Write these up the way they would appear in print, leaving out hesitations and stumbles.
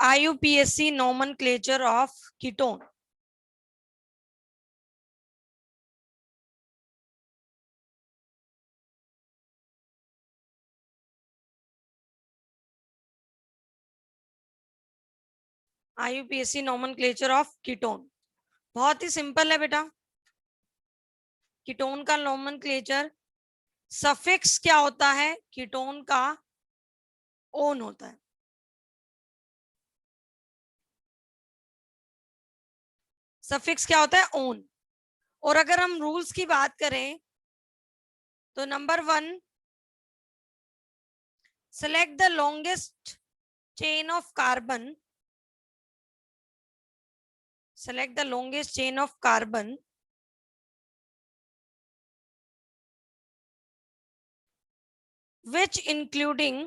IUPAC nomenclature of ketone. IUPAC nomenclature of ketone बहुत ही simple है बेटा. कीटोन का नोमेनक्लेचर, सफिक्स क्या होता है कीटोन का? ओन होता है. सफिक्स क्या होता है? ओन. और अगर हम रूल्स की बात करें तो number 1, select the longest chain of carbon. Select the longest chain of carbon which including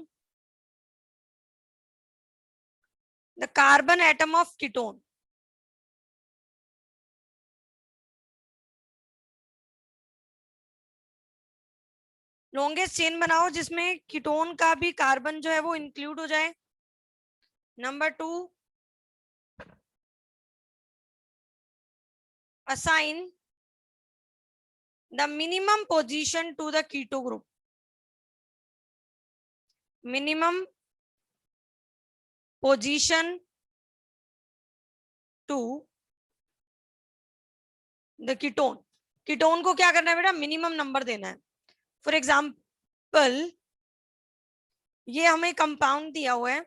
the carbon atom of ketone. Longest chain बनाओ जिसमें कीटोन का भी कार्बन जो है वो इंक्लूड हो जाए. Number 2, assign the minimum position to the keto group. Minimum position to the ketone. Ketone को क्या करना है बेटा? मिनिमम नंबर देना है. फॉर एग्जाम्पल ये हमें कंपाउंड दिया हुआ है,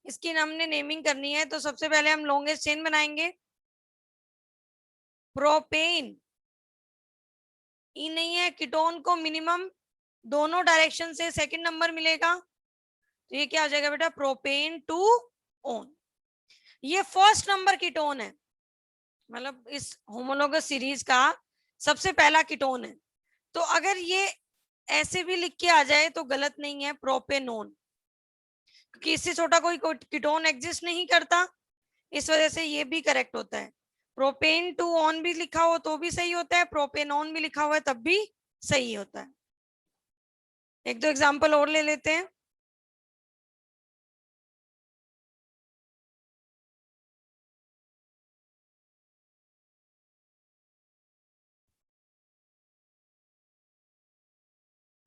इसकी हमने नेमिंग करनी है. तो सबसे पहले हम लॉन्गेस्ट चेन बनाएंगे. प्रोपेन ई नहीं है, कीटोन को मिनिमम दोनों डायरेक्शन से सेकंड नंबर मिलेगा. तो ये क्या हो जाएगा बेटा? Propane two own. ये फर्स्ट नंबर कीटोन है, मतलब इस होमोलोगस सीरीज का सबसे पहला कीटोन है. तो अगर ये ऐसे भी लिख के आ जाए तो गलत नहीं है, प्रोपेनोन, क्योंकि इससे छोटा कोई कीटोन एग्जिस्ट नहीं करता, इस वजह से ये भी करेक्ट होता है. प्रोपेन टू ऑन भी लिखा हो तो भी सही होता है, प्रोपेनोन भी लिखा हुआ है तब भी सही होता है. एक दो एग्जांपल और ले लेते हैं.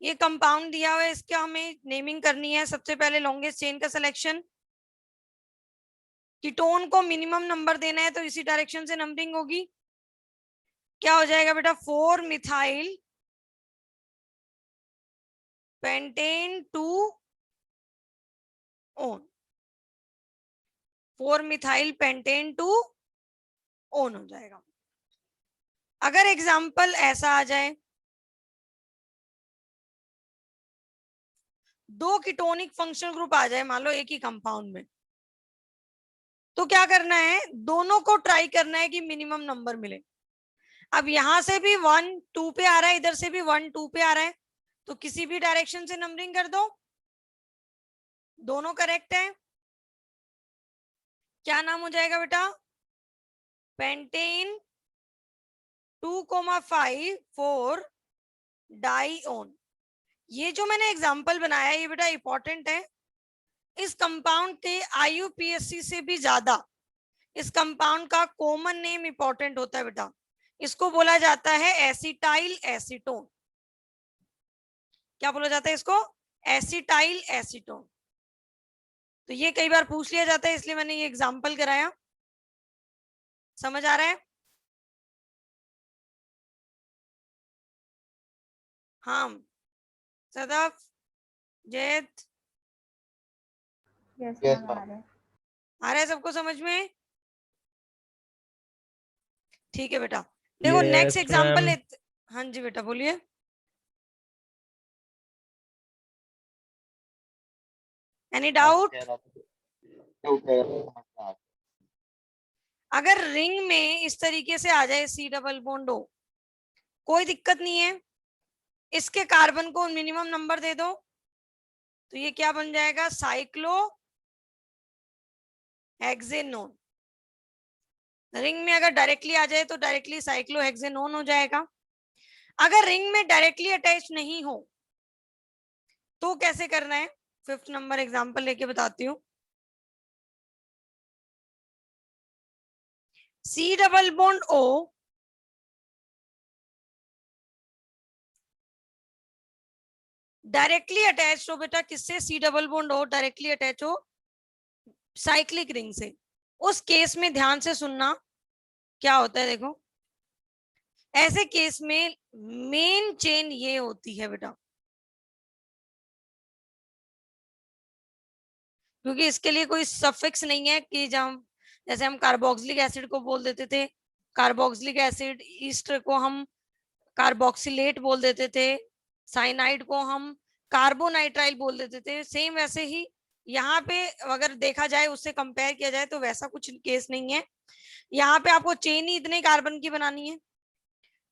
ये कंपाउंड दिया हुआ है, इसका हमें नेमिंग करनी है. सबसे पहले लॉन्गेस्ट चेन का सिलेक्शन. कीटोन को मिनिमम नंबर देना है तो इसी डायरेक्शन से नंबरिंग होगी. क्या हो जाएगा बेटा? 4 methyl pentane two own. 4 methyl pentane two own हो जाएगा. अगर एग्जाम्पल ऐसा आ जाए, दो कीटोनिक फंक्शनल ग्रुप आ जाए मान लो एक ही कंपाउंड में, तो क्या करना है? दोनों को ट्राई करना है कि मिनिमम नंबर मिले. अब यहां से भी 1 2 पे आ रहा है, इधर से भी 1 2 पे आ रहा है, तो किसी भी डायरेक्शन से नंबरिंग कर दो, दोनों करेक्ट है. क्या नाम हो जाएगा बेटा? पेंटेन 2,5 4 डाईओन. ये जो मैंने एग्जांपल बनाया ये बेटा इंपॉर्टेंट है. इस कंपाउंड के IUPAC से भी ज्यादा इस कंपाउंड का कॉमन नेम इंपॉर्टेंट होता है बेटा. इसको बोला जाता है एसिटाइल एसीटोन. क्या बोला जाता है इसको? Acetyl acetone. तो ये कई बार पूछ लिया जाता है, इसलिए मैंने ये एग्जांपल कराया. समझ आ रहा है? हाँ सदफ, जैद, आ रहा है सबको समझ में? ठीक है बेटा. देखो नेक्स्ट एग्जांपल. हाँ जी बेटा बोलिए. Any doubt? अगर रिंग में इस तरीके से आ जाए C डबल बॉन्ड O, कोई दिक्कत नहीं है, इसके कार्बन को मिनिमम नंबर दे दो, तो ये क्या बन जाएगा? साइक्लो हेक्सेनोन. रिंग में अगर डायरेक्टली आ जाए तो डायरेक्टली साइक्लो हेक्सेनोन हो जाएगा. अगर रिंग में डायरेक्टली अटैच नहीं हो तो कैसे करना है? 5th नंबर एग्जांपल लेके बताती हूँ. C double bond O directly attach हो बेटा किससे, C double bond O directly attach हो साइक्लिक रिंग से, उस केस में ध्यान से सुनना क्या होता है। देखो ऐसे केस में मेन चेन ये होती है बेटा, क्योंकि इसके लिए कोई सफिक्स नहीं है कि जब जैसे हम कार्बोक्सिलिक एसिड को बोल देते थे कार्बोक्सिलिक एसिड, ईस्टर को हम कार्बोक्सिलेट बोल देते थे, साइनाइड को हम कार्बोनाइट्राइल बोल देते थे, सेम वैसे ही यहाँ पे अगर देखा जाए उससे कंपेयर किया जाए तो वैसा कुछ केस नहीं है। यहाँ पे आपको चेन ही इतने कार्बन की बनानी है,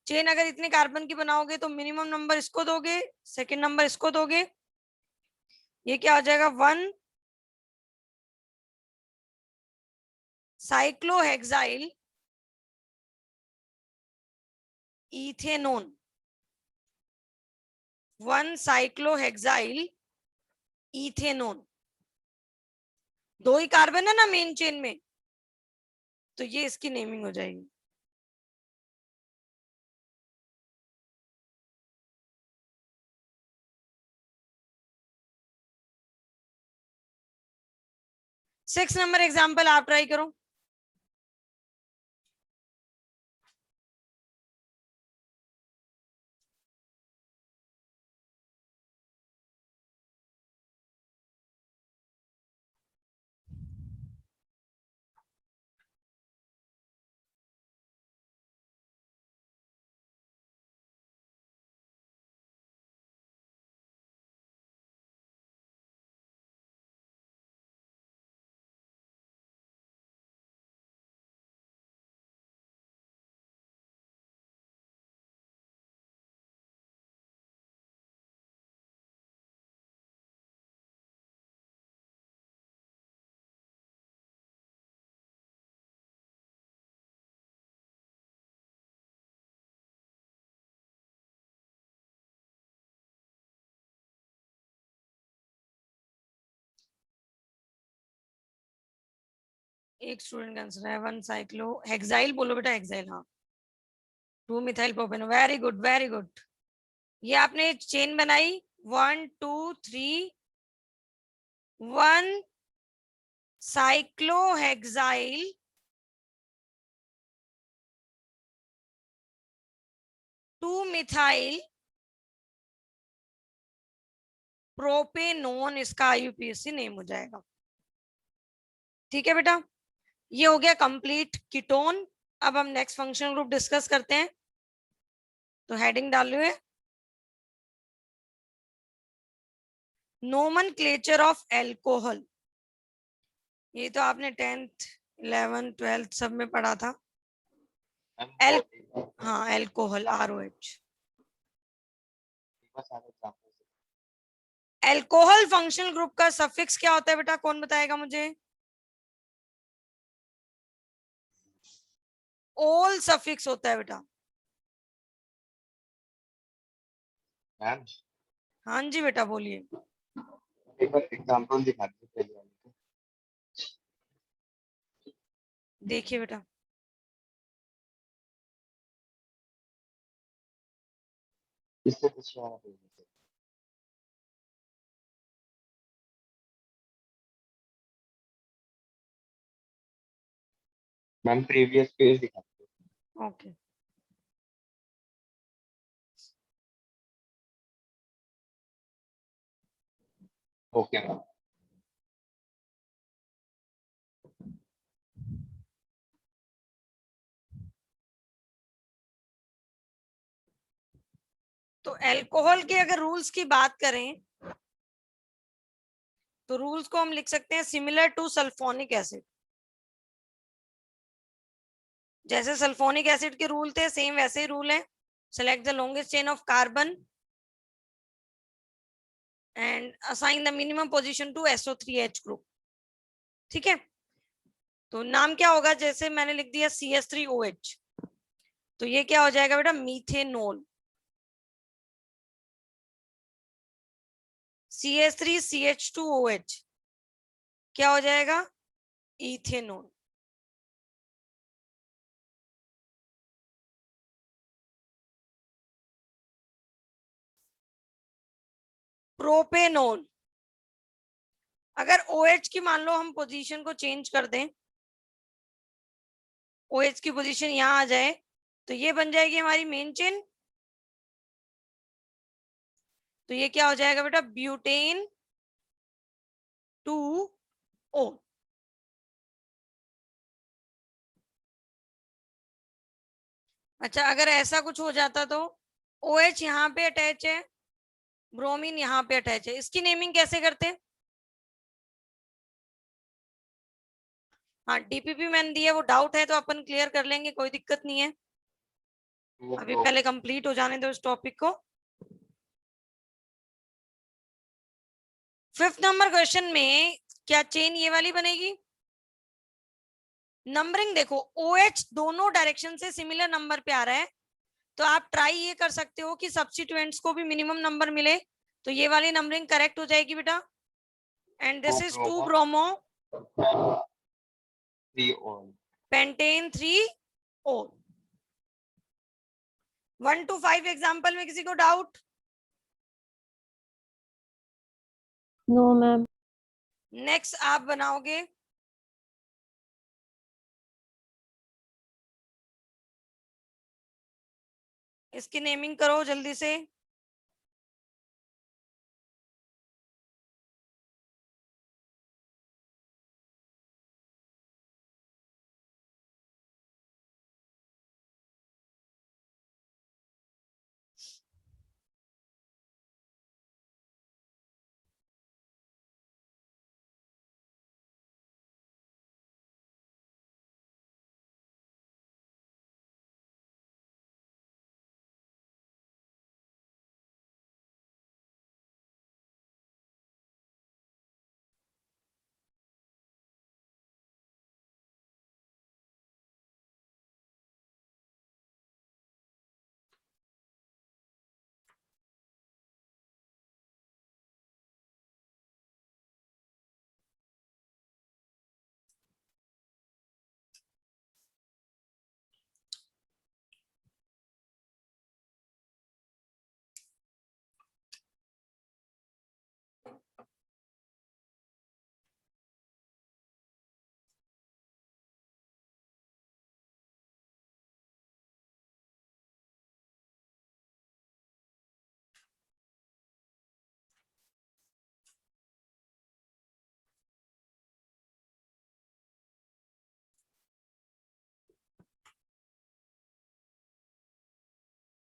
चेन अगर इतने कार्बन की बनाओगे तो मिनिमम नंबर इसको दोगे, सेकेंड नंबर इसको दोगे, ये क्या हो जाएगा 1 साइक्लोहेक्साइल इथेनोन, 1 साइक्लोहेक्साइल इथेनोन, दो ही कार्बन है ना मेन चेन में, तो ये इसकी नेमिंग हो जाएगी। सिक्स नंबर एग्जाम्पल आप ट्राई करो। एक स्टूडेंट का आंसर है 1 साइक्लो हेक्साइल, बोलो बेटा हेक्साइल, हाँ 2 methyl propane, very good very good. ये आपने चेन बनाई 1 2 3, 1 साइक्लोहेक्साइल 2 मिथाइल प्रोपेनोन, इसका आईयूपीएसी नेम हो जाएगा। ठीक है बेटा, ये हो गया कंप्लीट कीटोन। अब हम नेक्स्ट फंक्शनल ग्रुप डिस्कस करते हैं, तो हेडिंग डाल है नोमेनक्लेचर ऑफ एल्कोहल। ये तो आपने 10th 11th 12th सब में पढ़ा था। एल हाँ alcohol ROH। Alcohol functional group का सफिक्स क्या होता है बेटा, कौन बताएगा मुझे। ओल सफिक्स होता है बेटा। हाँ जी बेटा बोलिए। एक बार एग्जांपल दिखा दीजिए। देखिए बेटा इससे कुछ आना चाहिए। मैम प्रीवियस पेज दिखा दीजिए। Okay okay ma'am. तो एल्कोहल के अगर रूल्स की बात करें तो रूल्स को हम लिख सकते हैं सिमिलर टू सल्फोनिक एसिड। जैसे सल्फोनिक एसिड के रूल थे सेम वैसे ही रूल है। Select the longest chain of carbon and assign the minimum position to SO3H group. ठीक है, तो नाम क्या होगा, जैसे मैंने लिख दिया CH3OH, तो ये क्या हो जाएगा बेटा मीथेनॉल। CH3CH2OH क्या हो जाएगा इथेनॉल। प्रोपेनोन। अगर OH की मान लो हम पोजीशन को चेंज कर दें, OH की पोजीशन यहां आ जाए, तो ये बन जाएगी हमारी मेन चेन। तो ये क्या हो जाएगा बेटा, ब्यूटेन 2O। अच्छा, अगर ऐसा कुछ हो जाता तो OH यहाँ पे अटैच है, ब्रोमीन यहाँ पे अटैच है, इसकी नेमिंग कैसे करते हैं? हाँ, DPP मैंने दिया, वो डाउट है तो अपन क्लियर कर लेंगे, कोई दिक्कत नहीं है। अभी पहले कंप्लीट हो जाने दो इस टॉपिक को। 5th नंबर क्वेश्चन में क्या चेन ये वाली बनेगी? नंबरिंग देखो, OH दोनों डायरेक्शन से सिमिलर नंबर पे आ रहा है, तो आप ट्राई ये कर सकते हो कि सब्स्टिट्यूएंट्स को भी मिनिमम नंबर मिले, तो ये वाली नंबरिंग करेक्ट हो जाएगी बेटा। And this is 2 bromo pentane 3O। 1 to 5 example में किसी को डाउट? No ma'am. नेक्स्ट आप बनाओगे इसकी नेमिंग करो जल्दी से।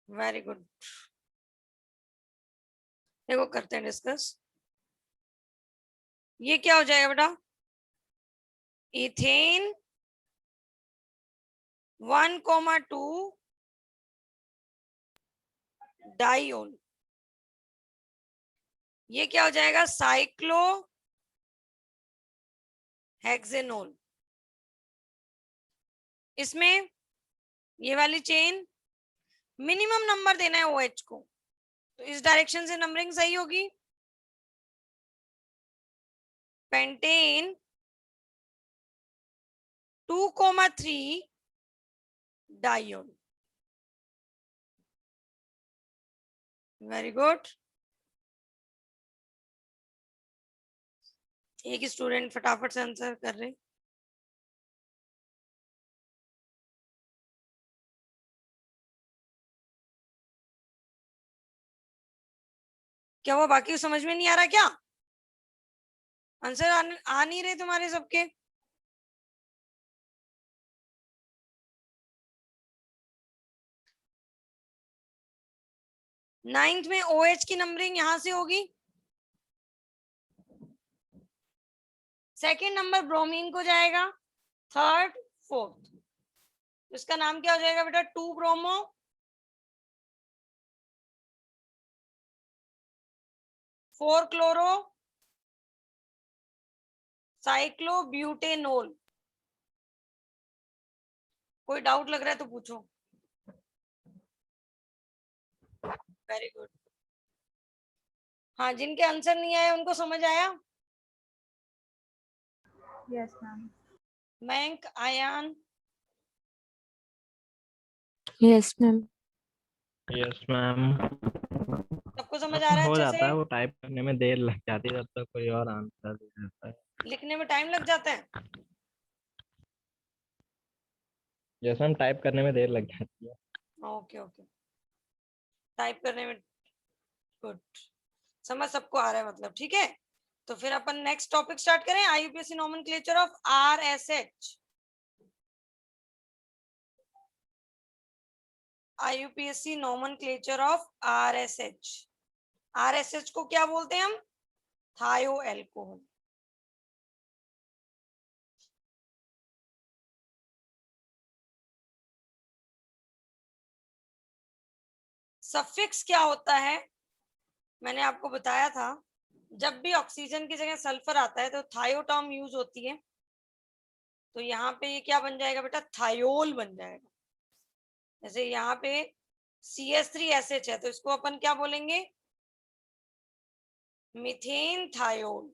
Very good. देखो करते हैं डिस्कस। ये क्या हो जाएगा बेटा, इथेन 1,2 डाइओन। ये क्या हो जाएगा, साइक्लो हेक्सेनोन। इसमें ये वाली चेन मिनिमम नंबर देना है OH को, तो इस डायरेक्शन से नंबरिंग सही होगी। Pentane 2,3 dione. Very good. एक स्टूडेंट फटाफट से आंसर कर रहे। क्या वो बाकी को समझ में नहीं आ रहा क्या? आंसर आ नहीं रहे तुम्हारे सबके? नाइन्थ में OH की नंबरिंग यहां से होगी, सेकेंड नंबर ब्रोमीन को जाएगा, थर्ड फोर्थ। इसका नाम क्या हो जाएगा बेटा, 2 ब्रोमो 4 क्लोरो साइक्लोब्यूटेनोल। कोई डाउट लग रहा है तो पूछो। Very good. हाँ, जिनके आंसर नहीं आए उनको समझ आया? Yes ma'am. Mayank, Ayaan, yes ma'am. Yes ma'am. तो सबको समझ आ रहा है हो अच्छे जाता से? है, वो टाइप करने में देर लग जाती है, तब तक कोई और आंसर दे देता है। लिखने में टाइम लग जाता है? जैसे हम टाइप करने में देर लग जाती है। ओके ओके, टाइप करने में। गुड, समझ सबको आ रहा है मतलब, ठीक है। तो फिर अपन नेक्स्ट टॉपिक स्टार्ट करें, IUPAC nomenclature of RSH. IUPAC nomenclature of RSH. RSH को क्या बोलते हैं हम? थायो अल्कोहल। सफिक्स क्या होता है? मैंने आपको बताया था, जब भी ऑक्सीजन की जगह सल्फर आता है तो थायो टर्म यूज होती है। तो यहाँ पे ये क्या बन जाएगा बेटा? थायोल बन जाएगा। जैसे यहाँ पे CH3SH है तो इसको अपन क्या बोलेंगे? Methane thiol.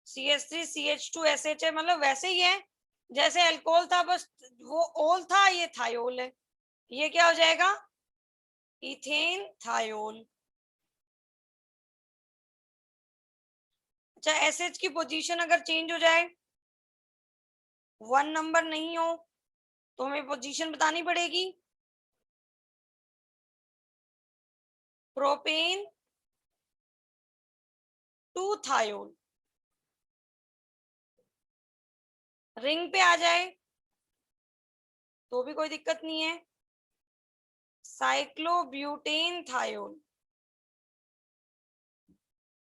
CH3CH2SH है, मतलब वैसे ही है जैसे अल्कोहल था, बस वो ओल था, ये थायोल है। ये क्या हो जाएगा? Ethane thiol. अच्छा, एसएच की पोजीशन अगर चेंज हो जाए, 1 नंबर नहीं हो, तो हमें पोजीशन बतानी पड़ेगी। Propane two thiol. रिंग पे आ जाए तो भी कोई दिक्कत नहीं है। Cyclobutane thiol.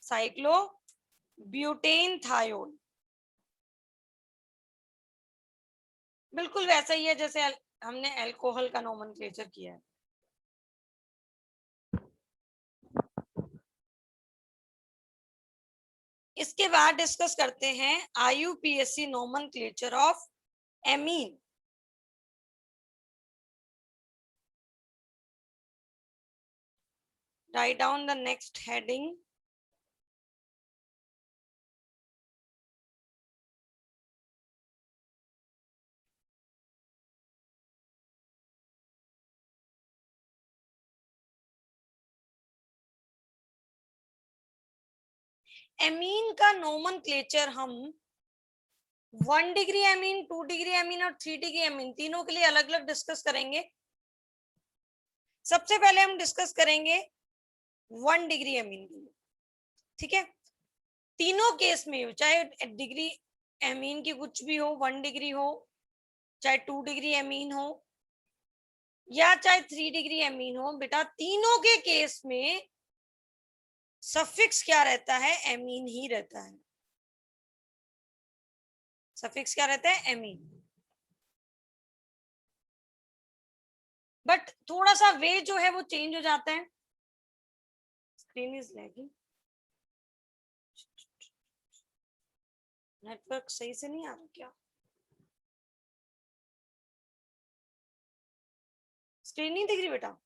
साइक्लोब्यूटेन थायोल बिल्कुल वैसा ही है जैसे हमने अल्कोहल का नोमेनक्लेचर किया है। इसके बाद डिस्कस करते हैं आईयूपीएससी nomenclature of amine. Write down the next heading. Amine का नोमेनक्लेचर हम 1 डिग्री एमीन, 2 डिग्री एमीन और 3 डिग्री एमीन तीनों के लिए अलग अलग डिस्कस करेंगे। सबसे पहले हम डिस्कस करेंगे 1 डिग्री एमीन के लिए, ठीक है। तीनों केस में चाहे डिग्री एमीन की कुछ भी हो, 1 डिग्री हो, चाहे 2 डिग्री एमीन हो या चाहे 3 डिग्री एमीन हो, बेटा तीनों के केस में सफिक्स क्या रहता है? एमीन ही रहता है। सफिक्स क्या रहता है? एमीन। बट थोड़ा सा वे जो है वो चेंज हो जाता है। स्क्रीन इज लैगिंग, नेटवर्क सही से नहीं आ रहा क्या? स्क्रीन नहीं दिख रही बेटा?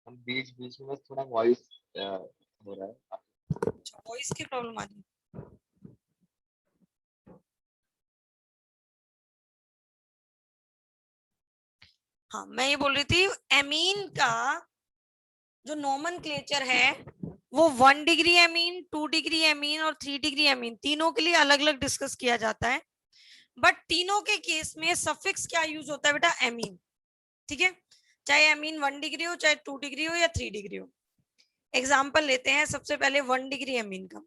हम बीच बीच में थोड़ा वॉइस हो रहा है। अच्छा, वॉइस की प्रॉब्लम आ रही है। हाँ, मैं ये बोल रही थी एमीन का जो नोमेनक्लेचर है वो 1 डिग्री एमीन, 2 डिग्री एमीन और 3 डिग्री एमीन तीनों के लिए अलग अलग डिस्कस किया जाता है। बट तीनों के केस में सफिक्स क्या यूज होता है बेटा? एमीन, ठीक है। चाहे एमीन 1 डिग्री हो, चाहे 2 डिग्री हो या 3 डिग्री हो। एग्जाम्पल लेते हैं सबसे पहले 1 डिग्री एमीन का।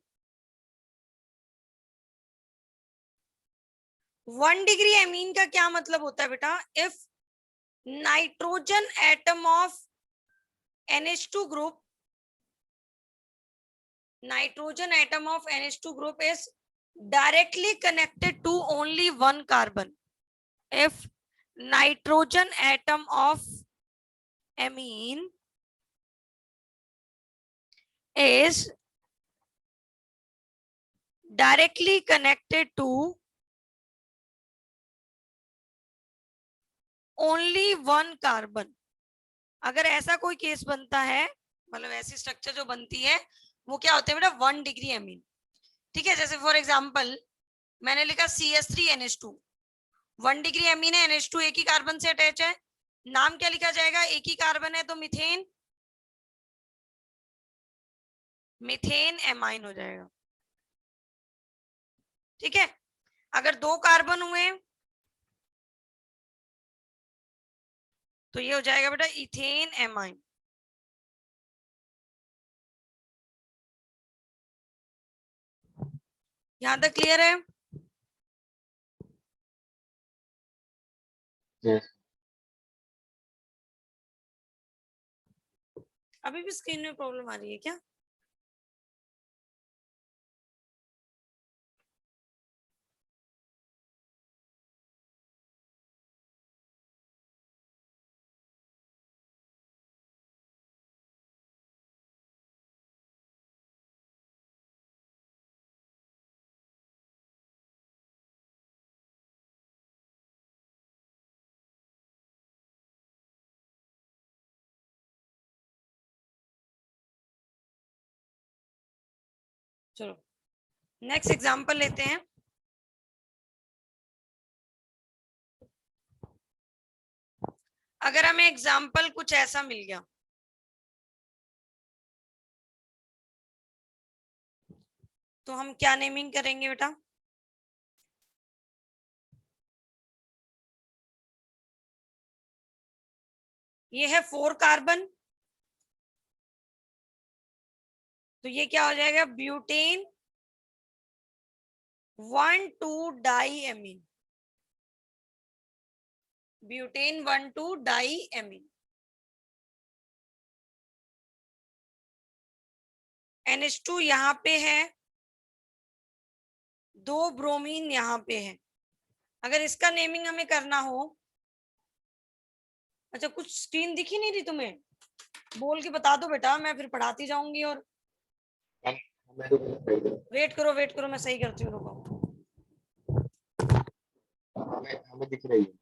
1 डिग्री एमीन का क्या मतलब होता है बेटा? If nitrogen atom of NH2 group, nitrogen atom of NH2 group is directly connected to only one carbon. If nitrogen atom of amine is directly connected to only one carbon, अगर ऐसा कोई case बनता है, मतलब ऐसी structure जो बनती है वो क्या होते हैं बेटा? 1 डिग्री एमीन, ठीक है। जैसे फॉर एग्जांपल मैंने लिखा CH3NH2, 1 डिग्री एमीन है, NH2 एक ही कार्बन से अटैच है, नाम क्या लिखा जाएगा, एक ही कार्बन है तो मिथेन, मिथेन एमाइन हो जाएगा। ठीक है, अगर 2 कार्बन हुए तो ये हो जाएगा बेटा इथेन एमाइन। यहां तक क्लियर है? Yes. अभी भी स्क्रीन में प्रॉब्लम आ रही है क्या? चलो नेक्स्ट एग्जांपल लेते हैं। अगर हमें एग्जाम्पल कुछ ऐसा मिल गया, तो हम क्या नेमिंग करेंगे बेटा? ये है 4 कार्बन, तो ये क्या हो जाएगा, butane 1,2 di amine, butane 1,2 di amine. NH2 यहाँ पे है, 2 ब्रोमीन यहाँ पे है। अगर इसका नेमिंग हमें करना हो, अच्छा कुछ स्क्रीन दिखी नहीं रही तुम्हें? बोल के बता दो बेटा, मैं फिर पढ़ाती जाऊंगी। और वेट करो मैं सही करती हूँ, रुको। हमें दिख रही है।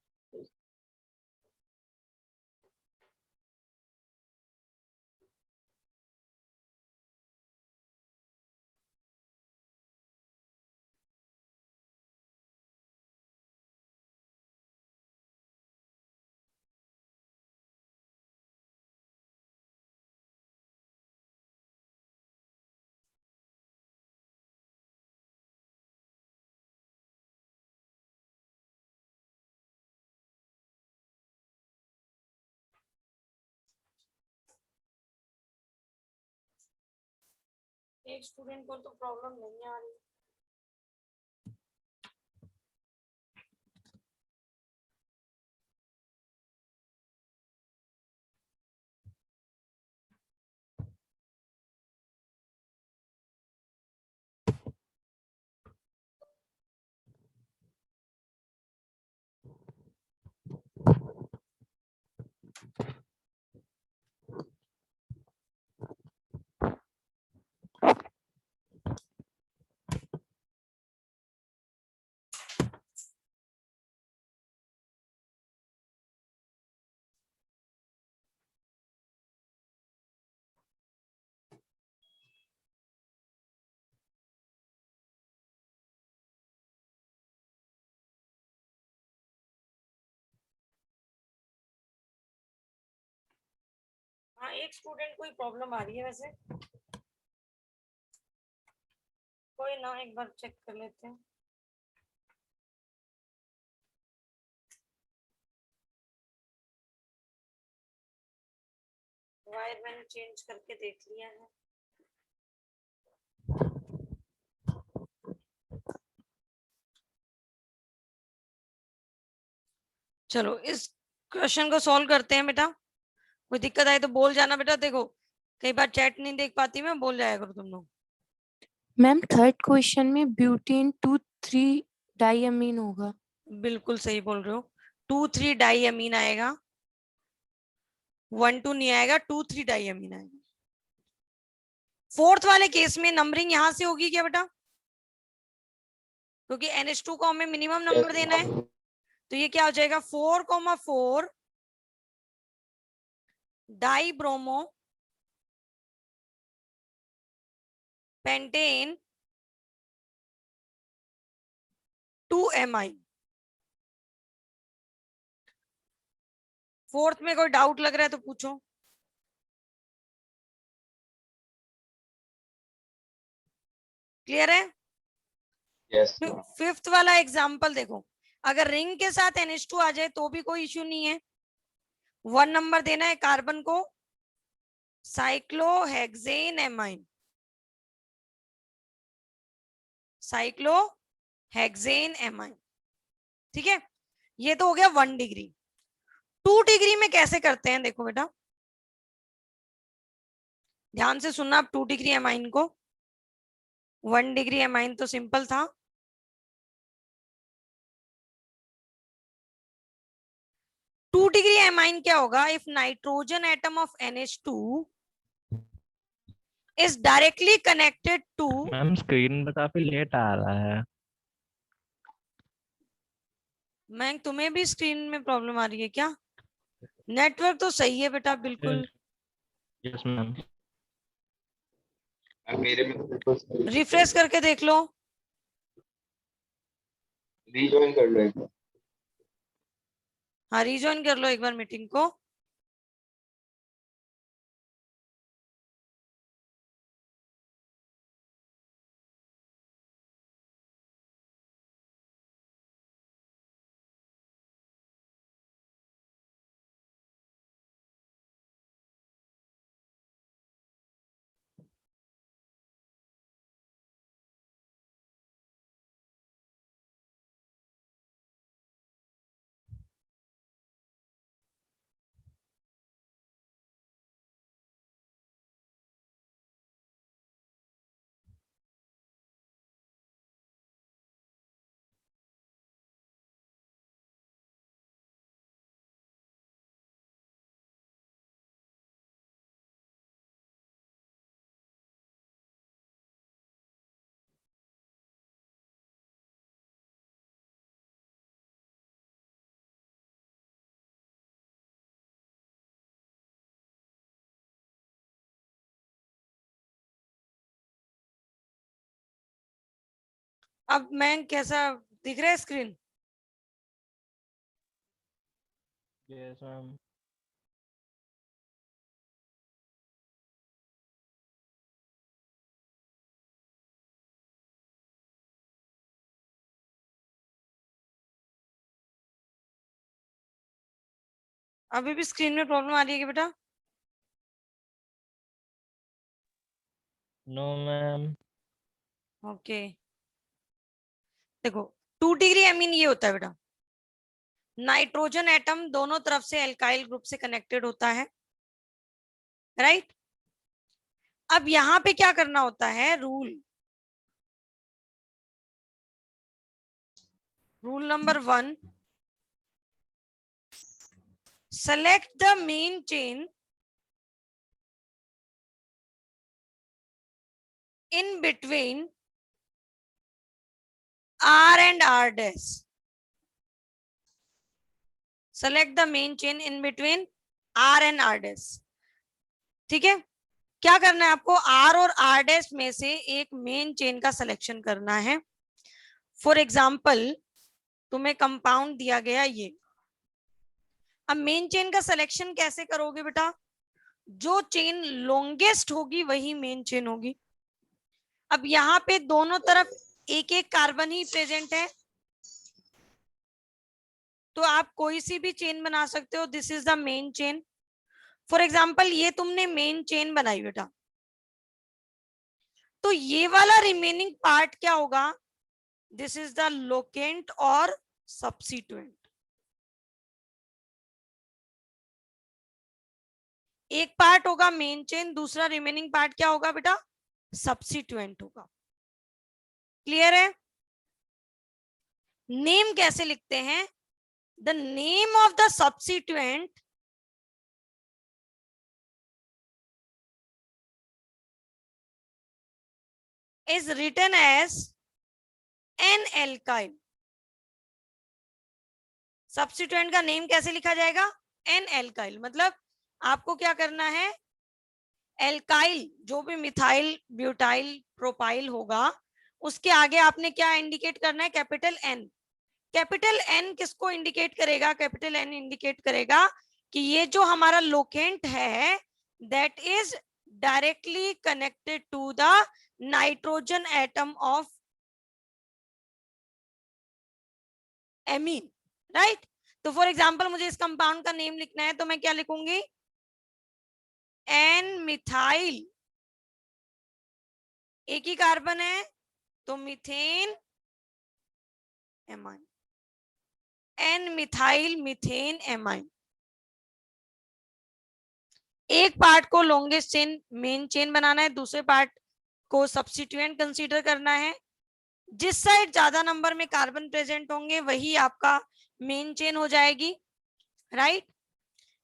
एक स्टूडेंट को तो प्रॉब्लम नहीं आ रही। हाँ, एक स्टूडेंट को ही प्रॉब्लम आ रही है वैसे, कोई ना, एक बार चेक कर लेते हैं। वायर मैंने चेंज करके देख लिया है। चलो इस क्वेश्चन को सॉल्व करते हैं बेटा। कोई दिक्कत आए तो बोल जाना बेटा। देखो कई बार चैट नहीं देख पाती मैं, बोल जाया करो तुम लोग। मैम थर्ड क्वेश्चन में ब्यूटेन 2,3 डाइअमीन होगा। बिल्कुल सही बोल रहे हो, 2,3 डाई अमीन आएगा, 1,2 नहीं आएगा, 2,3 डाई अमीन आएगा। फोर्थ वाले केस में नंबरिंग यहां से होगी क्या बेटा? क्योंकि NH2 को हमें मिनिमम नंबर देना है, तो ये क्या हो जाएगा, 4,4 die bromo pentane 2 amine. Fourth में कोई डाउट लग रहा है तो पूछो। क्लियर है? Yes. फिफ्थ वाला एग्जाम्पल देखो, अगर रिंग के साथ NH2 आ जाए तो भी कोई इश्यू नहीं है। 1 नंबर देना है कार्बन को, साइक्लोहेक्सेन एमाइन, साइक्लोहेक्सेन एमाइन। ठीक है, ये तो हो गया 1 डिग्री। 2 डिग्री में कैसे करते हैं देखो बेटा, ध्यान से सुनना आप 2 डिग्री एमाइन को। 1 डिग्री एमाइन तो सिंपल था। 2 डिग्री एमाइन क्या होगा, if nitrogen atom of NH2 is directly connected to, ma'am screen पे काफी लेट आ रहा है। मैं तुम्हें भी स्क्रीन में प्रॉब्लम आ रही है क्या? नेटवर्क तो सही है बेटा बिल्कुल। Yes ma'am. मेरे में तो बिल्कुल रिफ्रेश करके देख लो। रीजॉइन कर लो एक बार। हाँ, रीजॉइन कर लो एक बार मीटिंग को। अब मैं कैसा दिख रहा है स्क्रीन? Yes ma'am. अभी भी स्क्रीन में प्रॉब्लम आ रही है क्या बेटा? No ma'am. ओके, देखो 2 डिग्री एमीन ये होता है बेटा, नाइट्रोजन एटम दोनों तरफ से एल्काइल ग्रुप से कनेक्टेड होता है, राइट। अब यहां पे क्या करना होता है, rule number 1, select the main chain in between R and R dash. Select the main chain in between R and R dash. ठीक है, क्या करना है आपको, R और R dash में से एक मेन चेन का सिलेक्शन करना है। फॉर एग्जाम्पल तुम्हें कंपाउंड दिया गया ये। अब मेन चेन का सिलेक्शन कैसे करोगे बेटा, जो चेन लॉन्गेस्ट होगी वही मेन चेन होगी। अब यहाँ पे दोनों तरफ एक एक कार्बन ही प्रेजेंट है, तो आप कोई सी भी चेन बना सकते हो। This is the main chain. For example ये तुमने मेन चेन बनाई बेटा, तो ये वाला रिमेनिंग पार्ट क्या होगा, दिस इज द लोकेंट और सब्स्टिट्यूएंट। एक पार्ट होगा मेन चेन, दूसरा रिमेनिंग पार्ट क्या होगा बेटा, सब्स्टिट्यूएंट होगा। क्लियर है? नेम कैसे लिखते हैं, the name of the substituent is written as n alkyl। Substituent का नेम कैसे लिखा जाएगा, n alkyl। मतलब आपको क्या करना है, एल्काइल जो भी मिथाइल ब्यूटाइल प्रोपाइल होगा उसके आगे आपने क्या इंडिकेट करना है, कैपिटल N। कैपिटल N किसको इंडिकेट करेगा, कैपिटल N इंडिकेट करेगा कि ये जो हमारा लोकेंट है that is directly connected to the nitrogen atom of amine, right. तो फॉर एग्जांपल मुझे इस कंपाउंड का नेम लिखना है तो मैं क्या लिखूंगी, एन मिथाइल, एक ही कार्बन है तो methane amine, N methyl methane amine. एक पार्ट को लॉन्गेस्ट चेन मेन चेन बनाना है, दूसरे पार्ट को सब्स्टिट्यूएंट कंसीडर करना है। जिस साइड ज्यादा नंबर में कार्बन प्रेजेंट होंगे वही आपका मेन चेन हो जाएगी, राइट।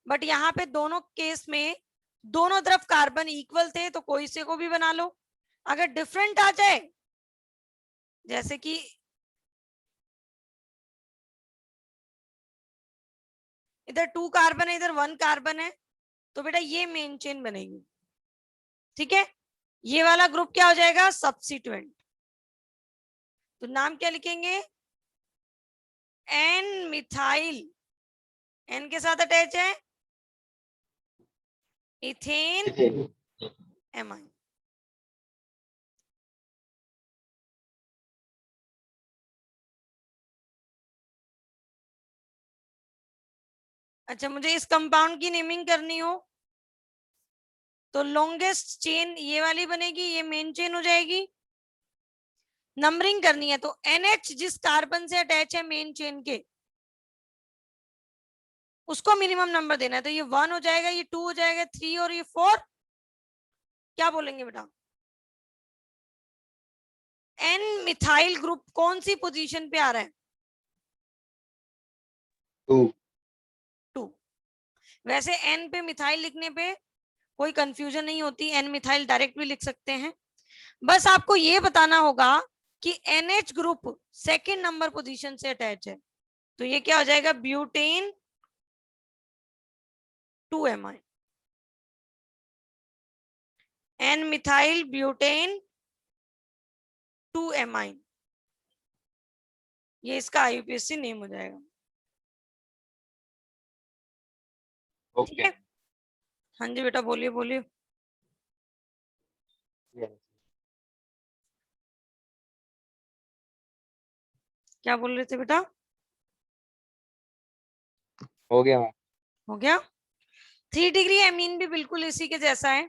बट यहाँ पे दोनों केस में दोनों तरफ कार्बन इक्वल थे तो कोई से को भी बना लो। अगर डिफरेंट आ जाए, जैसे कि इधर 2 कार्बन है इधर 1 कार्बन है, तो बेटा ये मेन चेन बनेगी, ठीक है। ये वाला ग्रुप क्या हो जाएगा, सब्स्टिट्यूएंट। तो नाम क्या लिखेंगे, एन मिथाइल, एन के साथ अटैच है इथेन एमाइन। अच्छा, मुझे इस कंपाउंड की नेमिंग करनी हो तो लॉन्गेस्ट चेन ये वाली बनेगी, ये मेन चेन हो जाएगी। नंबरिंग करनी है तो NH जिस कार्बन से अटैच है मेन चेन के उसको मिनिमम नंबर देना है, तो ये 1 हो जाएगा, ये 2 हो जाएगा, 3 और ये 4। क्या बोलेंगे बेटा, एन मिथाइल ग्रुप कौन सी पोजीशन पे आ रहा है, 2. 2। वैसे एन पे मिथाइल लिखने पे कोई कंफ्यूजन नहीं होती, एन मिथाइल डायरेक्ट भी लिख सकते हैं। बस आपको ये बताना होगा कि NH group second number position से अटैच है, तो ये क्या हो जाएगा, butane 2 amine, N methyl butane 2 amine, ये इसका IUPAC नेम हो जाएगा, ठीक Okay. है। हाँ जी बेटा, बोलिए बोलिए, Yes. क्या बोल रहे थे बेटा, हो गया मैम. हो गया। 3 डिग्री एमीन भी बिल्कुल इसी के जैसा है।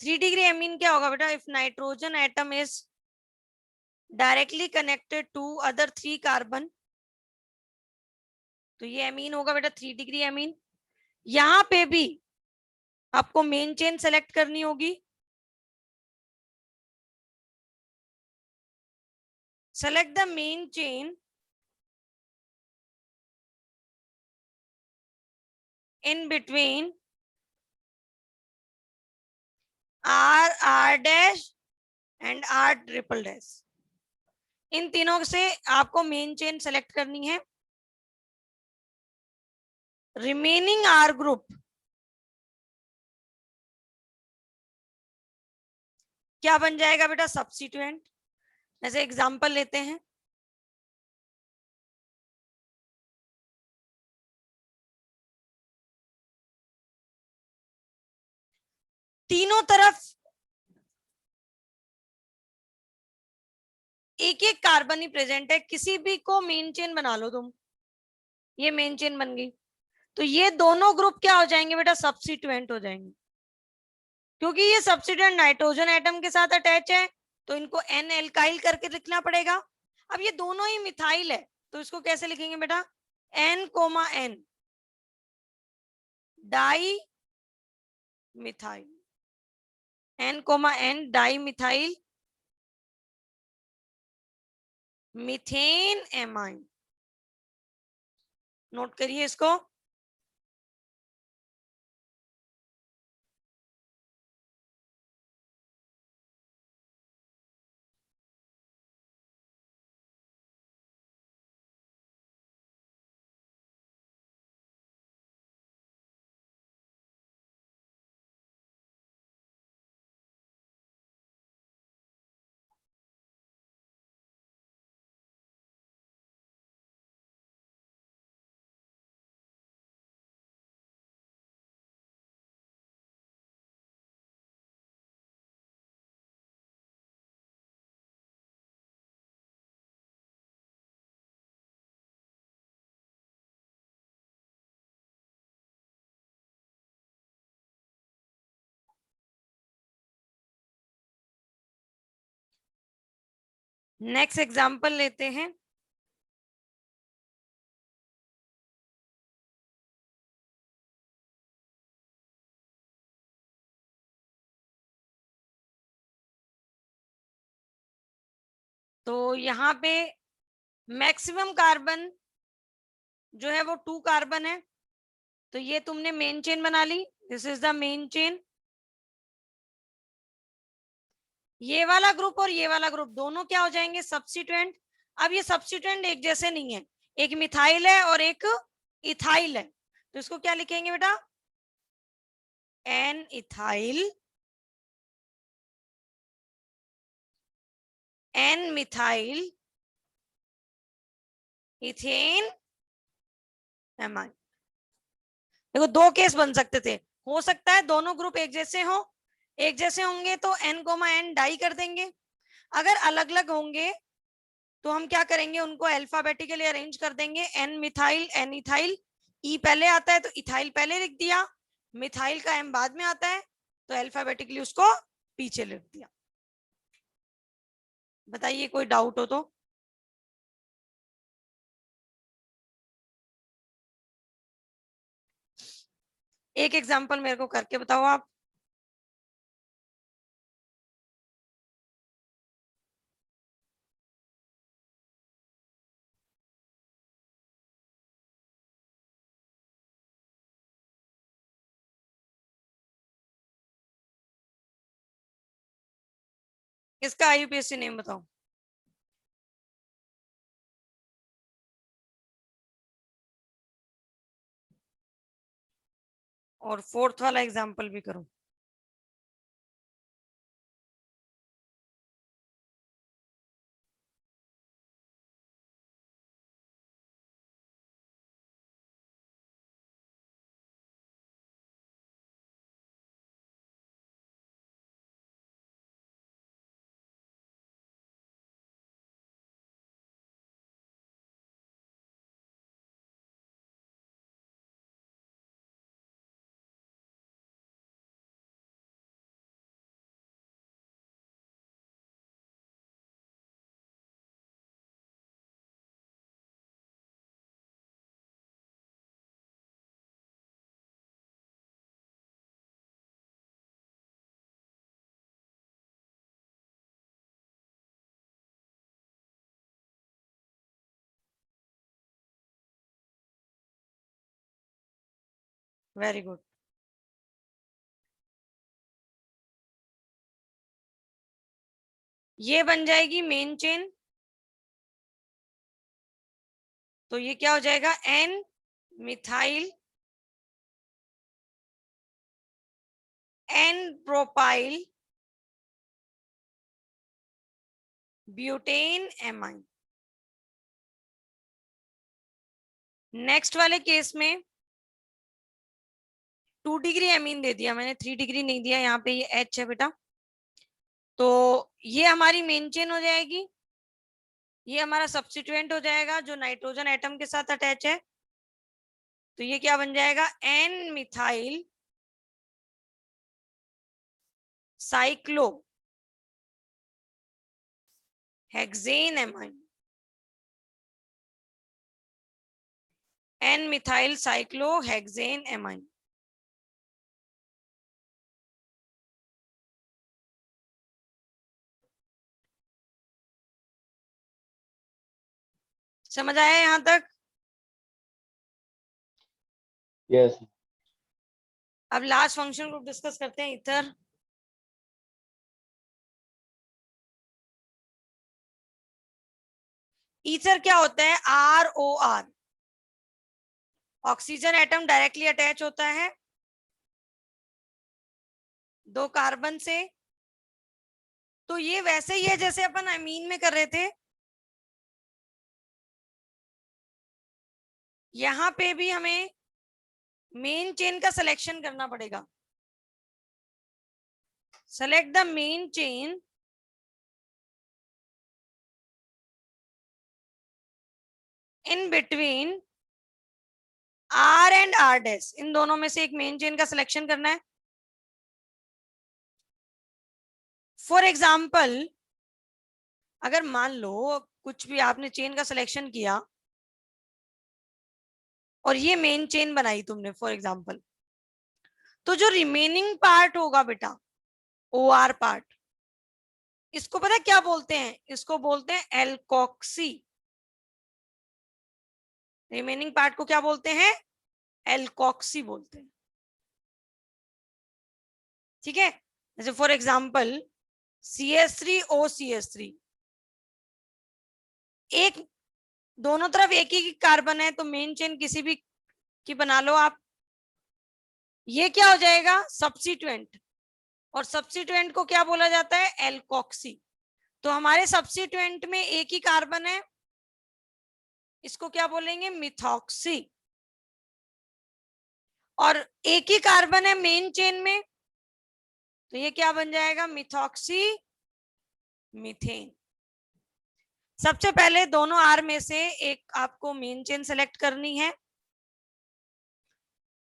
3 डिग्री एमीन क्या होगा बेटा, if nitrogen atom is directly connected to other 3 carbon, तो ये एमीन होगा बेटा 3 डिग्री एमीन। यहां पे भी आपको मेन चेन सेलेक्ट करनी होगी, select the main chain in between R dash and R triple dash. इन तीनों से आपको मेन चेन सेलेक्ट करनी है। रिमेनिंग R ग्रुप क्या बन जाएगा बेटा, सब्स्टिट्यूएंट। जैसे एग्जांपल लेते हैं, तीनों तरफ एक एक कार्बन ही प्रेजेंट है, किसी भी को मेन चेन बना लो तुम, ये मेन चेन बन गई। तो ये दोनों ग्रुप क्या हो जाएंगे बेटा, सब्स्टिट्यूएंट हो जाएंगे, क्योंकि ये सब्स्टिट्यूएंट नाइट्रोजन एटम के साथ अटैच है तो इनको एन एल्काइल करके लिखना पड़ेगा। अब ये दोनों ही मिथाइल है तो इसको कैसे लिखेंगे बेटा, N, di methyl, N, di methyl methane amine. Note करिए इसको। नेक्स्ट एग्जांपल लेते हैं। तो यहाँ पे मैक्सिमम कार्बन जो है वो 2 कार्बन है, तो ये तुमने मेन चेन बना ली, this is the main chain. ये वाला ग्रुप और ये वाला ग्रुप दोनों क्या हो जाएंगे, सब्स्टिट्यूएंट। अब ये सब्स्टिट्यूएंट एक जैसे नहीं है, एक मिथाइल है और एक इथाइल है, तो इसको क्या लिखेंगे बेटा, N ethyl, N methyl, ethane amine. देखो 2 केस बन सकते थे, हो सकता है दोनों ग्रुप एक जैसे हो, एक जैसे होंगे तो n कोमा n डाई कर देंगे, अगर अलग अलग होंगे तो हम क्या करेंगे, उनको अल्फाबेटिकली अरेंज कर देंगे, एन मिथाइल, एन इथाइल, ई पहले आता है तो इथाइल पहले लिख दिया, मिथाइल का एम बाद में आता है तो अल्फाबेटिकली उसको पीछे लिख दिया। बताइए कोई डाउट हो तो। एक एग्जांपल मेरे को करके बताओ आप। इसका आईयूपीएससी नेम बताओ। और 4th वाला एग्जांपल भी करो। Very good. ये बन जाएगी मेन चेन, तो ये क्या हो जाएगा, N methyl, N propyl, butane amine. Next वाले केस में 2 डिग्री एमीन दे दिया मैंने, 3 डिग्री नहीं दिया, यहाँ पे ये H है बेटा, तो ये हमारी मेन चेन हो जाएगी, ये हमारा सब्स्टिट्यूएंट हो जाएगा जो नाइट्रोजन एटम के साथ अटैच है, तो ये क्या बन जाएगा, N methyl cyclohexane amine, N methyl cyclohexane amine. समझ आया यहां तक। Yes. अब लास्ट फंक्शन ग्रुप डिस्कस करते हैं, इथर। ईथर क्या होता है, ROR, oxygen atom directly attach होता है 2 कार्बन से, तो ये वैसे ही है जैसे अपन अमीन में कर रहे थे, यहां पे भी हमें मेन चेन का सिलेक्शन करना पड़ेगा। Select the main chain in between R and R dash, इन दोनों में से एक मेन चेन का सिलेक्शन करना है। फॉर एग्जाम्पल अगर मान लो कुछ भी आपने चेन का सिलेक्शन किया और ये मेन चेन बनाई तुमने फॉर एग्जांपल, तो जो रिमेनिंग पार्ट होगा बेटा, ओ आर पार्ट, इसको पता है क्या बोलते हैं? इसको बोलते हैं एल्कोक्सी। रिमेनिंग पार्ट को क्या बोलते हैं? एल्कोक्सी बोलते हैं। ठीक है, जैसे फॉर एग्जांपल CH3OCH3, एक दोनों तरफ एक ही कार्बन है, तो मेन चेन किसी भी की बना लो आप, ये क्या हो जाएगा? सब्स्टिट्यूएंट। और सब्स्टिट्यूएंट को क्या बोला जाता है? एल्कोक्सी। तो हमारे सब्स्टिट्यूएंट में एक ही कार्बन है, इसको क्या बोलेंगे? मिथॉक्सी। और एक ही कार्बन है मेन चेन में, तो ये क्या बन जाएगा? Methoxy methane. सबसे पहले दोनों आर में से एक आपको मेन चेन सेलेक्ट करनी है,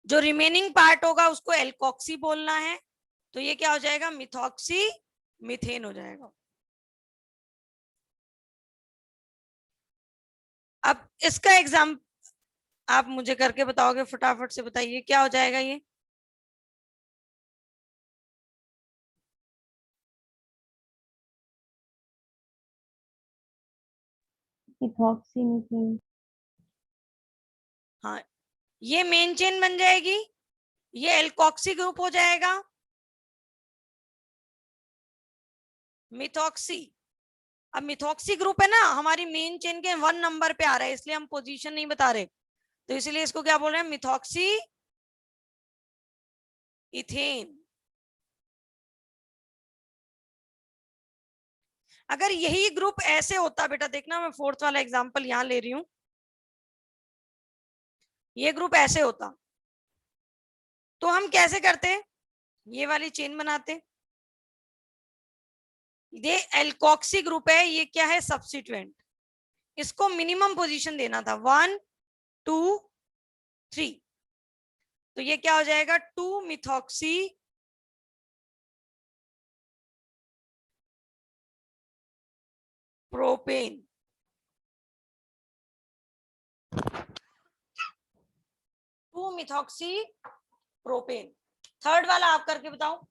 जो रिमेनिंग पार्ट होगा उसको एल्कोक्सी बोलना है, तो ये क्या हो जाएगा? मिथॉक्सी मीथेन हो जाएगा। अब इसका एग्जाम आप मुझे करके बताओगे, फटाफट से बताइए क्या हो जाएगा ये? Ethoxy methane. हाँ, ये मेन चेन बन जाएगी, ये एल्कोक्सी ग्रुप हो जाएगा, मिथॉक्सी। अब मिथॉक्सी ग्रुप है ना, हमारी मेन चेन के 1 नंबर पे आ रहा है, इसलिए हम पोजीशन नहीं बता रहे, तो इसलिए इसको क्या बोल रहे हैं? Methoxy ethane. अगर यही ग्रुप ऐसे होता बेटा, देखना मैं 4th वाला एग्जांपल यहां ले रही हूं, ये ग्रुप ऐसे होता तो हम कैसे करते? ये वाली चेन बनाते, ये एल्कोक्सी ग्रुप है, ये क्या है? सब्स्टिट्यूएंट। इसको मिनिमम पोजीशन देना था 1 2 3, तो ये क्या हो जाएगा? 2 methoxy propane. 2 methoxy propane. Third वाला आप करके बताओ।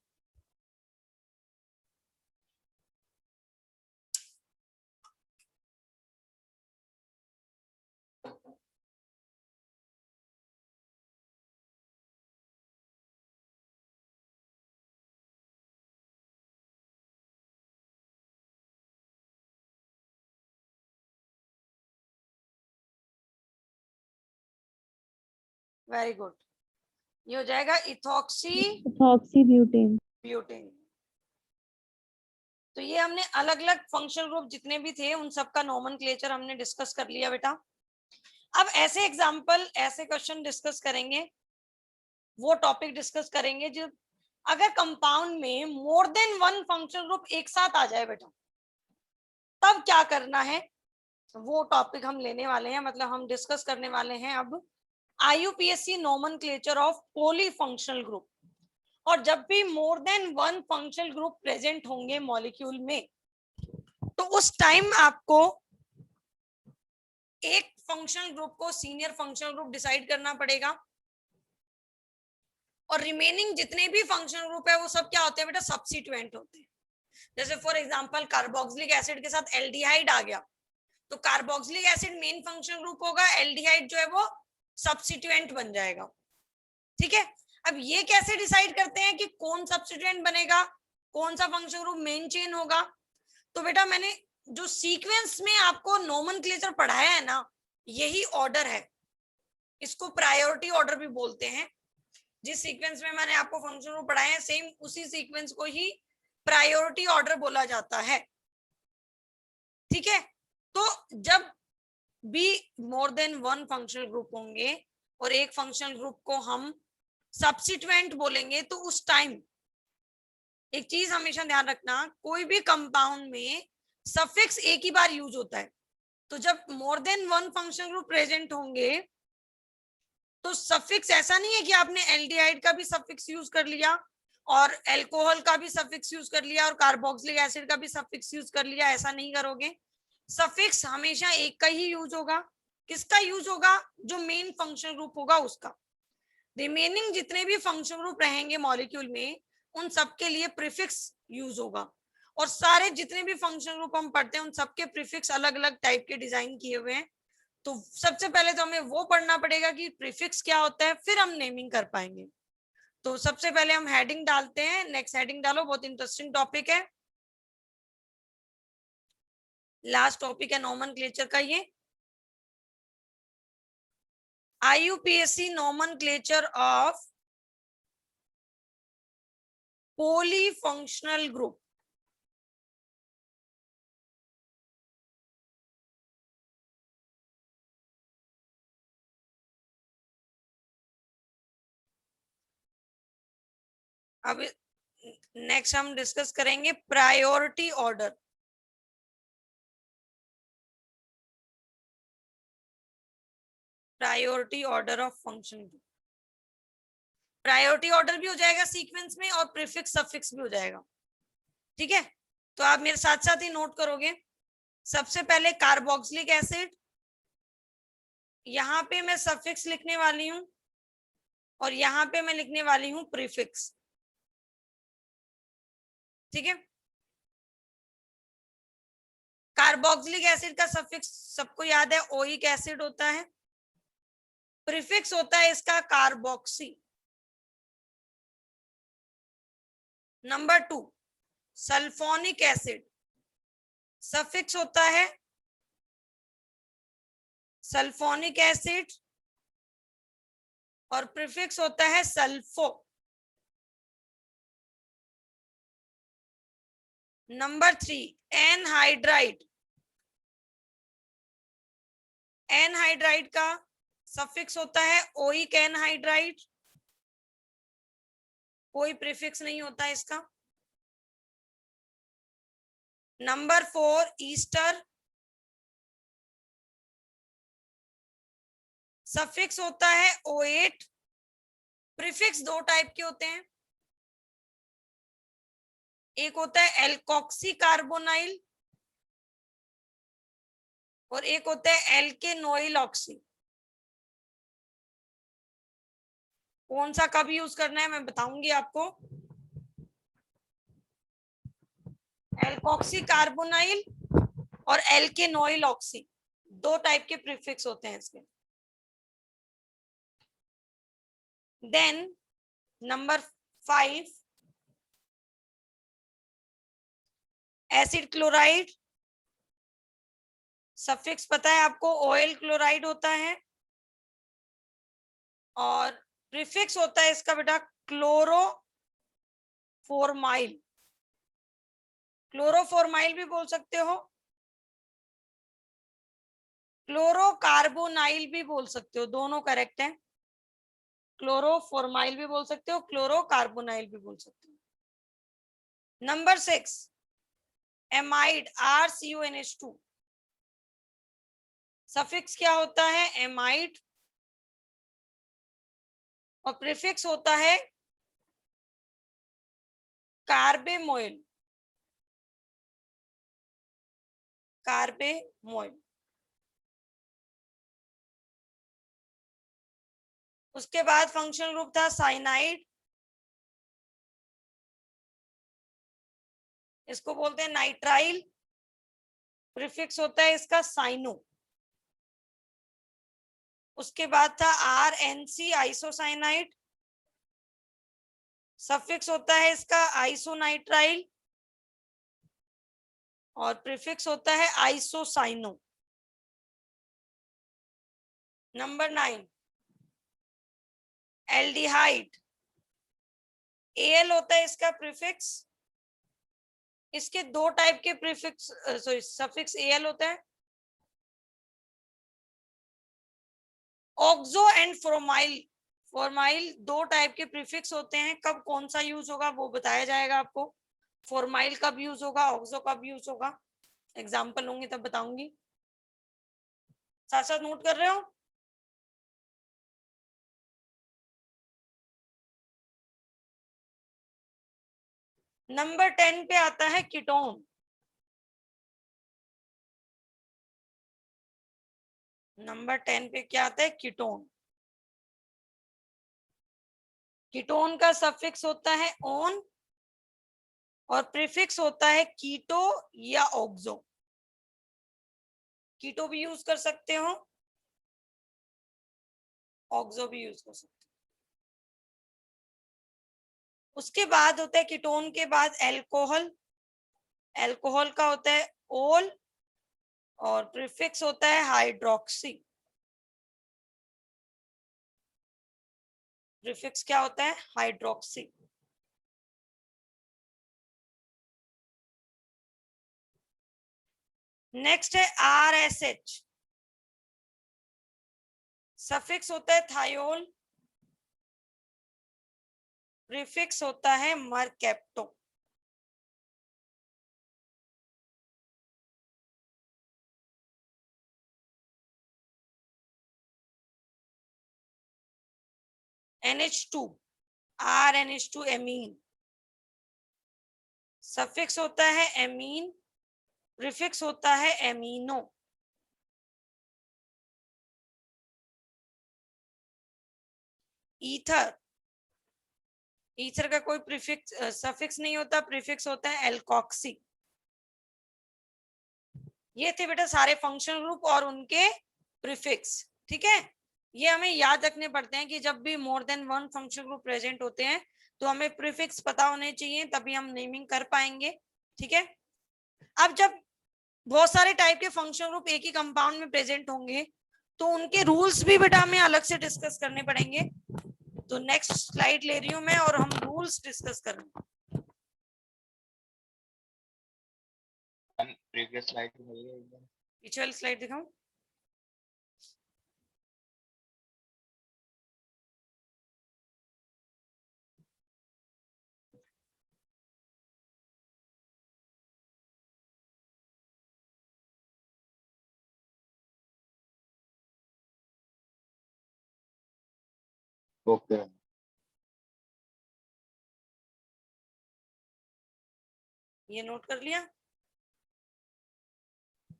वेरी गुड, ये हो जाएगा इथॉक्सी इथॉक्सी ब्यूटेन। ब्यूटेन। तो ये हमने अलग अलग फंक्शनल ग्रुप जितने भी थे उन सबका नोमेनक्लेचर हमने डिस्कस कर लिया बेटा। अब ऐसे एग्जांपल, ऐसे क्वेश्चन डिस्कस करेंगे, वो टॉपिक डिस्कस करेंगे जो अगर कंपाउंड में मोर देन 1 फंक्शनल ग्रुप एक साथ आ जाए बेटा, तब क्या करना है, वो टॉपिक हम लेने वाले हैं, मतलब हम डिस्कस करने वाले हैं अब IUPAC nomenclature of polyfunctional group. और जब भी more than 1 functional group present होंगे मॉलिक्यूल में, तो उस टाइम आपको एक फंक्शनल ग्रुप को सीनियर फंक्शनल ग्रुप डिसाइड करना पड़ेगा, और रिमेनिंग जितने भी फंक्शनल ग्रुप है वो सब क्या होते हैं बेटा? सब्स्टिट्यूएंट होते हैं। जैसे फॉर एग्जांपल कार्बोक्सिलिक एसिड के साथ एल्डिहाइड आ गया, तो carboxylic acid main functional group होगा, एल्डिहाइड जो है वो सब्स्टिट्यूएंट बन जाएगा। ठीक है, अब ये कैसे डिसाइड करते हैं कि कौन सब्स्टिट्यूएंट बनेगा, कौन सा फंक्शनल ग्रुप मेन चेन होगा? तो बेटा मैंने जो सीक्वेंस में आपको नोमेनक्लेचर पढ़ाया है ना, यही ऑर्डर है, इसको प्रायोरिटी ऑर्डर भी बोलते हैं। जिस सीक्वेंस में मैंने आपको फंक्शन ग्रुप पढ़ाए हैं, सेम उसी सीक्वेंस को ही प्रायोरिटी ऑर्डर बोला जाता है। ठीक है, तो जब भी मोर देन 1 फंक्शनल ग्रुप होंगे और एक फंक्शनल ग्रुप को हम सब्स्टिट्यूएंट बोलेंगे, तो उस टाइम एक चीज हमेशा ध्यान रखना, कोई भी कंपाउंड में सफिक्स एक ही बार यूज होता है। तो जब more than 1 functional group present होंगे, तो सफिक्स ऐसा नहीं है कि आपने एल्डिहाइड का भी सफिक्स यूज कर लिया और एल्कोहल का भी सफिक्स यूज कर लिया और कार्बोक्सिलिक एसिड का भी सफिक्स यूज कर लिया, ऐसा नहीं करोगे। सफिक्स हमेशा एक का ही यूज होगा। किसका यूज होगा? जो मेन फंक्शनल ग्रुप होगा उसका। रिमेनिंग जितने भी फंक्शनल ग्रुप रहेंगे मॉलिक्यूल में, उन सबके लिए प्रीफिक्स यूज होगा। और सारे जितने भी फंक्शनल ग्रुप हम पढ़ते हैं उन सबके प्रीफिक्स अलग अलग टाइप के डिजाइन किए हुए हैं। तो सबसे पहले तो हमें वो पढ़ना पड़ेगा कि प्रीफिक्स क्या होता है, फिर हम नेमिंग कर पाएंगे। तो सबसे पहले हम हेडिंग डालते हैं। नेक्स्ट हेडिंग डालो, बहुत इंटरेस्टिंग टॉपिक है। लास्ट टॉपिक है नोमेनक्लेचर का ये। IUPAC nomenclature of polyfunctional group. अब नेक्स्ट हम डिस्कस करेंगे priority order. Priority order of function group. Priority order भी हो जाएगा सीक्वेंस में और प्रीफिक्स सफिक्स भी हो जाएगा। ठीक है, तो आप मेरे साथ साथ ही नोट करोगे। सबसे पहले कार्बोक्सिलिक एसिड, यहां पे मैं सफिक्स लिखने वाली हूं और यहां पे मैं लिखने वाली हूं प्रीफिक्स। ठीक है, कार्बोक्सिलिक एसिड का सफिक्स सबको याद है, ओइक एसिड होता है। प्रीफिक्स होता है इसका carboxy. Number 2 sulphonic acid, suffix होता है सल्फोनिक एसिड और प्रीफिक्स होता है सल्फो। नंबर 3 एनहाइड्राइड, एनहाइड्राइड का सफिक्स होता है ओइक एनहाइड्राइड, कोई प्रीफिक्स नहीं होता इसका। नंबर 4 ईस्टर, सफिक्स होता है O8। प्रीफिक्स दो टाइप के होते हैं, एक होता है एल्कोक्सी कार्बोनाइल और एक होता है एल्केनोइल ऑक्सी। कौन सा कब यूज करना है मैं बताऊंगी आपको। एल्कोक्सी कार्बोनाइल और एल्केनोइल ऑक्सी, दो टाइप के प्रीफिक्स होते हैं इसके। Then number 5 acid chloride, suffix पता है आपको ऑयल क्लोराइड होता है और प्रीफिक्स होता है इसका बेटा क्लोरोफॉर्माइल। क्लोरोफॉर्माइल भी बोल सकते हो, क्लोरोकार्बोनाइल भी बोल सकते हो, दोनों करेक्ट है। क्लोरोफॉर्माइल भी बोल सकते हो, क्लोरोकार्बोनाइल भी बोल सकते हो। नंबर 6 एमाइड RCONH2, सफिक्स क्या होता है एमाइड और प्रीफिक्स होता है कार्बेमोइल। कार्बेमोइल। उसके बाद फंक्शनल ग्रुप था साइनाइड, इसको बोलते हैं नाइट्राइल, प्रीफिक्स होता है इसका साइनो। उसके बाद था RNC आइसोसाइनाइड, सफिक्स होता है इसका आइसोनाइट्राइल और प्रीफिक्स होता है आइसोसाइनो। नंबर 9 एल्डिहाइड, AL होता है इसका प्रीफिक्स। इसके दो टाइप के प्रीफिक्स सॉरी सफिक्स AL होता है। ऑक्सो एंड फ्रोमाइल, फॉर्माइल दो टाइप के प्रीफिक्स होते हैं, कब कौन सा यूज होगा वो बताया जाएगा आपको। फॉर्माइल कब यूज होगा, ऑक्सो कब यूज होगा, एग्जाम्पल होंगे तब बताऊंगी। साथ साथ नोट कर रहे हो। नंबर 10 पे आता है कीटोन। नंबर 10 पे क्या आता है? कीटोन। कीटोन का सफिक्स होता है ओन और प्रीफिक्स होता है कीटो या ऑक्सो। कीटो भी यूज कर सकते हो, ऑक्सो भी यूज कर सकते हो। उसके बाद होता है कीटोन के बाद एल्कोहल। एल्कोहल का होता है ओल और प्रीफिक्स होता है हाइड्रोक्सी। प्रीफिक्स क्या होता है? हाइड्रोक्सी। नेक्स्ट है RSH। सफिक्स होता है थायोल, प्रीफिक्स होता है mercapto. NH2, RNH2 amine. Suffix होता है एमीन, प्रीफिक्स होता है एमीनो। ईथर, ईथर का कोई प्रीफिक्स सफिक्स नहीं होता, प्रीफिक्स होता है एल्कोक्सी। ये थे बेटा सारे फंक्शनल ग्रुप और उनके प्रीफिक्स। ठीक है, ये हमें याद रखने पड़ते हैं कि जब भी more than one functional group present होते हैं तो हमें प्रीफिक्स पता होने चाहिए, तभी हम नेमिंग कर पाएंगे। ठीक है, अब जब बहुत सारे टाइप के फंक्शनल ग्रुप एक ही कंपाउंड में प्रेजेंट होंगे तो उनके रूल्स भी बेटा हमें अलग से डिस्कस करने पड़ेंगे। तो नेक्स्ट स्लाइड ले रही हूं मैं और हम रूल्स डिस्कस कर रहे हैं। प्रीवियस स्लाइड में है एकदम। पीछे वाली स्लाइड दिखाऊं? ओके ये नोट कर लिया?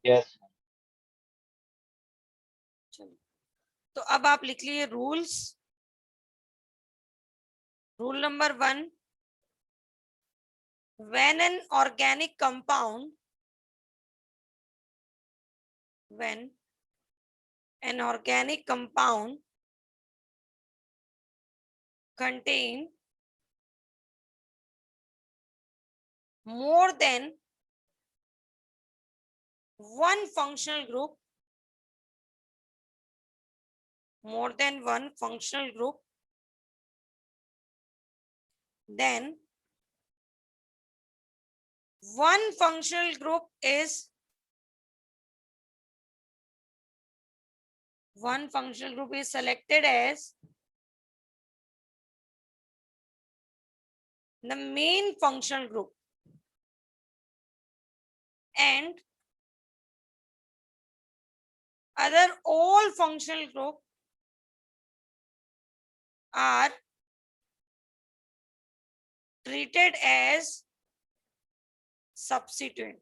यस चलो, तो अब आप लिख लिए rules. Rule number 1, when an organic compound contain more than one functional group, then one functional group is selected as the main functional group and other all functional group are treated as substituent।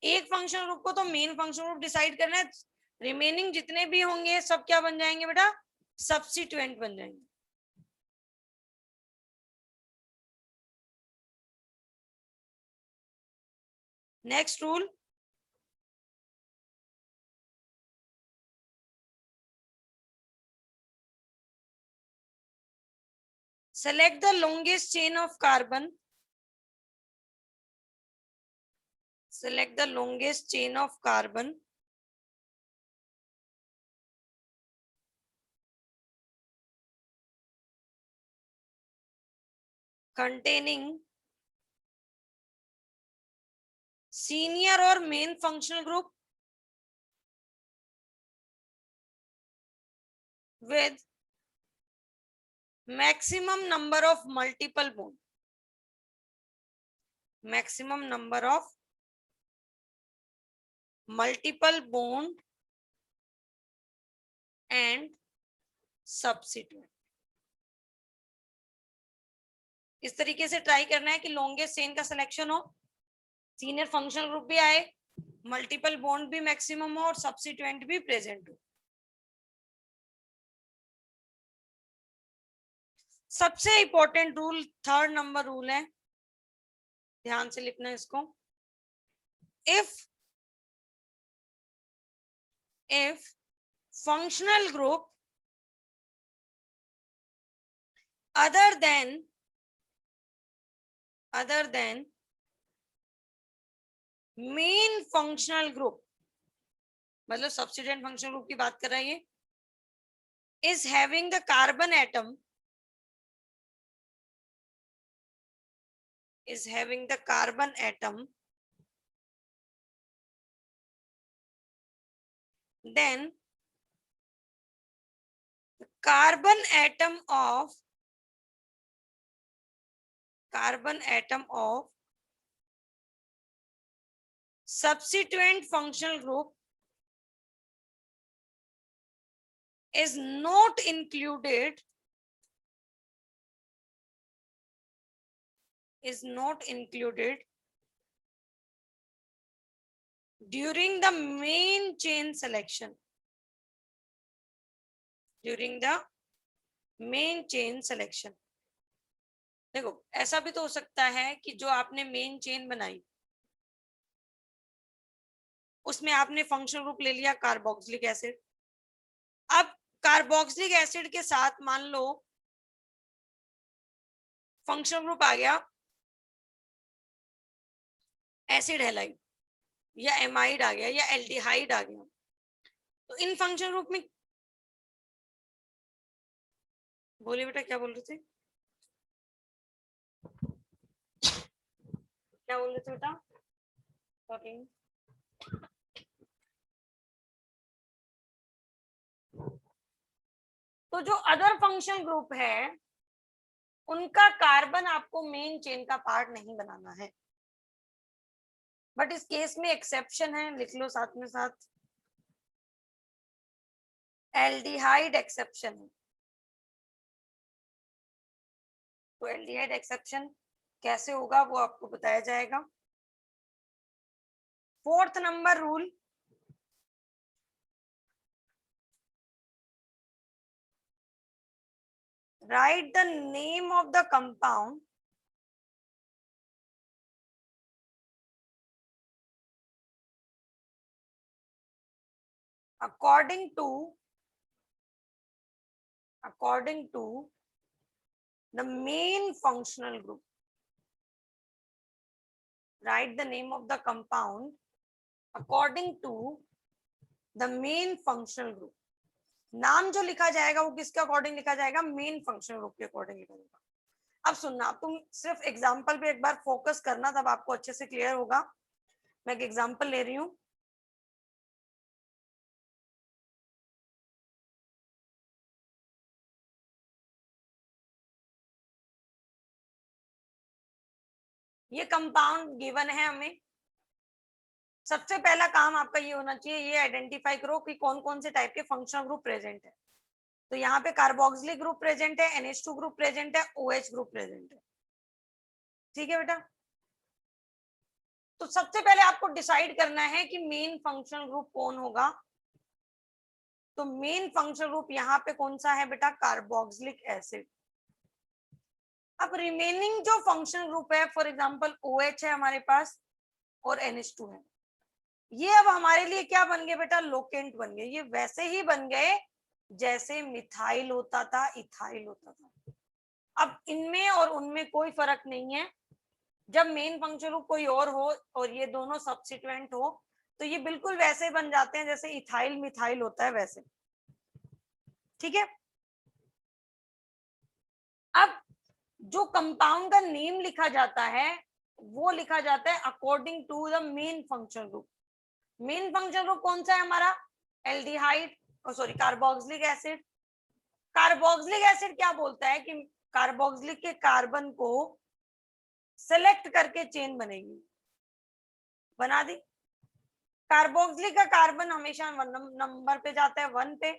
एक functional group को तो main functional group decide करना है, remaining जितने भी होंगे सब क्या बन जाएंगे बेटा? सब्स्टिट्यूएंट बन जाएंगे। Next rule, select the longest chain of carbon, select the longest chain of carbon containing senior और main functional group with maximum number of multiple bond, maximum number of multiple bond and substituent। इस तरीके से try करना है कि longest chain का selection हो, senior functional group भी आए, मल्टीपल बॉन्ड भी मैक्सिमम हो और सब्स्टिट्यूएंट भी प्रेजेंट हो। सबसे important rule 3rd number rule है, ध्यान से लिखना है इसको। if functional group other than main functional group, मतलब सब्स्टिट्यूएंट फंक्शनल ग्रुप की बात कर रहा है ये, is having the carbon atom then the carbon atom of substituent functional group is not included during the main chain selection. देखो ऐसा भी तो हो सकता है कि जो आपने मेन चेन बनाई उसमें आपने फंक्शनल ग्रुप ले लिया कार्बोक्सिलिक एसिड। अब कार्बोक्सिलिक एसिड के साथ मान लो फंक्शनल ग्रुप आ गया एसिड हैलाइड या एमाइड आ गया या एल्डिहाइड आ गया, तो इन फंक्शनल ग्रुप में, बोलिए बेटा क्या बोल रहे थे, क्या बोल रहे थे बेटा? तो जो अदर फंक्शनल ग्रुप है उनका कार्बन आपको मेन चेन का पार्ट नहीं बनाना है, बट इस केस में एक्सेप्शन है, लिख लो साथ में साथ, एल्डिहाइड एक्सेप्शन है। तो एल्डिहाइड एक्सेप्शन कैसे होगा वो आपको बताया जाएगा। 4th number rule, write the name of the compound according to the main functional group. Write the name of the compound according to the main functional group. नाम जो लिखा जाएगा वो किसके अकॉर्डिंग लिखा जाएगा? मेन फंक्शनल ग्रुप के according लिखा जाएगा। अब सुनना, तुम सिर्फ एग्जांपल पे एक बार फोकस करना, तब आपको अच्छे से क्लियर होगा। मैं एक एग्जांपल ले रही हूं, ये कंपाउंड गिवन है हमें। सबसे पहला काम आपका ये होना चाहिए, ये आइडेंटिफाई करो कि कौन कौन से टाइप के फंक्शनल ग्रुप प्रेजेंट है। तो यहाँ पे कार्बोक्सिलिक ग्रुप प्रेजेंट है, NH2 ग्रुप प्रेजेंट है, OH ग्रुप प्रेजेंट है। ठीक है बेटा, तो सबसे पहले आपको डिसाइड करना है कि मेन फंक्शनल ग्रुप कौन होगा। तो मेन फंक्शनल ग्रुप यहाँ पे कौन सा है बेटा? Carboxylic acid. अब रिमेनिंग जो फंक्शनल ग्रुप है, फॉर एग्जांपल OH है हमारे पास और NH2 है, ये अब हमारे लिए क्या बन गए बेटा? लोकेंट बन गए। ये वैसे ही बन गए जैसे मिथाइल होता था, इथाइल होता था। अब इनमें और उनमें कोई फर्क नहीं है। जब मेन फंक्शनल ग्रुप कोई और हो और ये दोनों सब्स्टिट्यूएंट हो तो ये बिल्कुल वैसे बन जाते हैं जैसे इथाइल मिथाइल होता है वैसे। ठीक है, अब जो कंपाउंड का नेम लिखा जाता है वो लिखा जाता है according to the main functional group. Main functional group कौन सा है हमारा? Aldehyde, sorry carboxylic acid. Carboxylic acid क्या बोलता है कि कार्बोक्सिलिक के कार्बन को सेलेक्ट करके चेन बनेगी, बना दी। कार्बोक्सिलिक का कार्बन हमेशा नंबर पे जाता है 1 पे,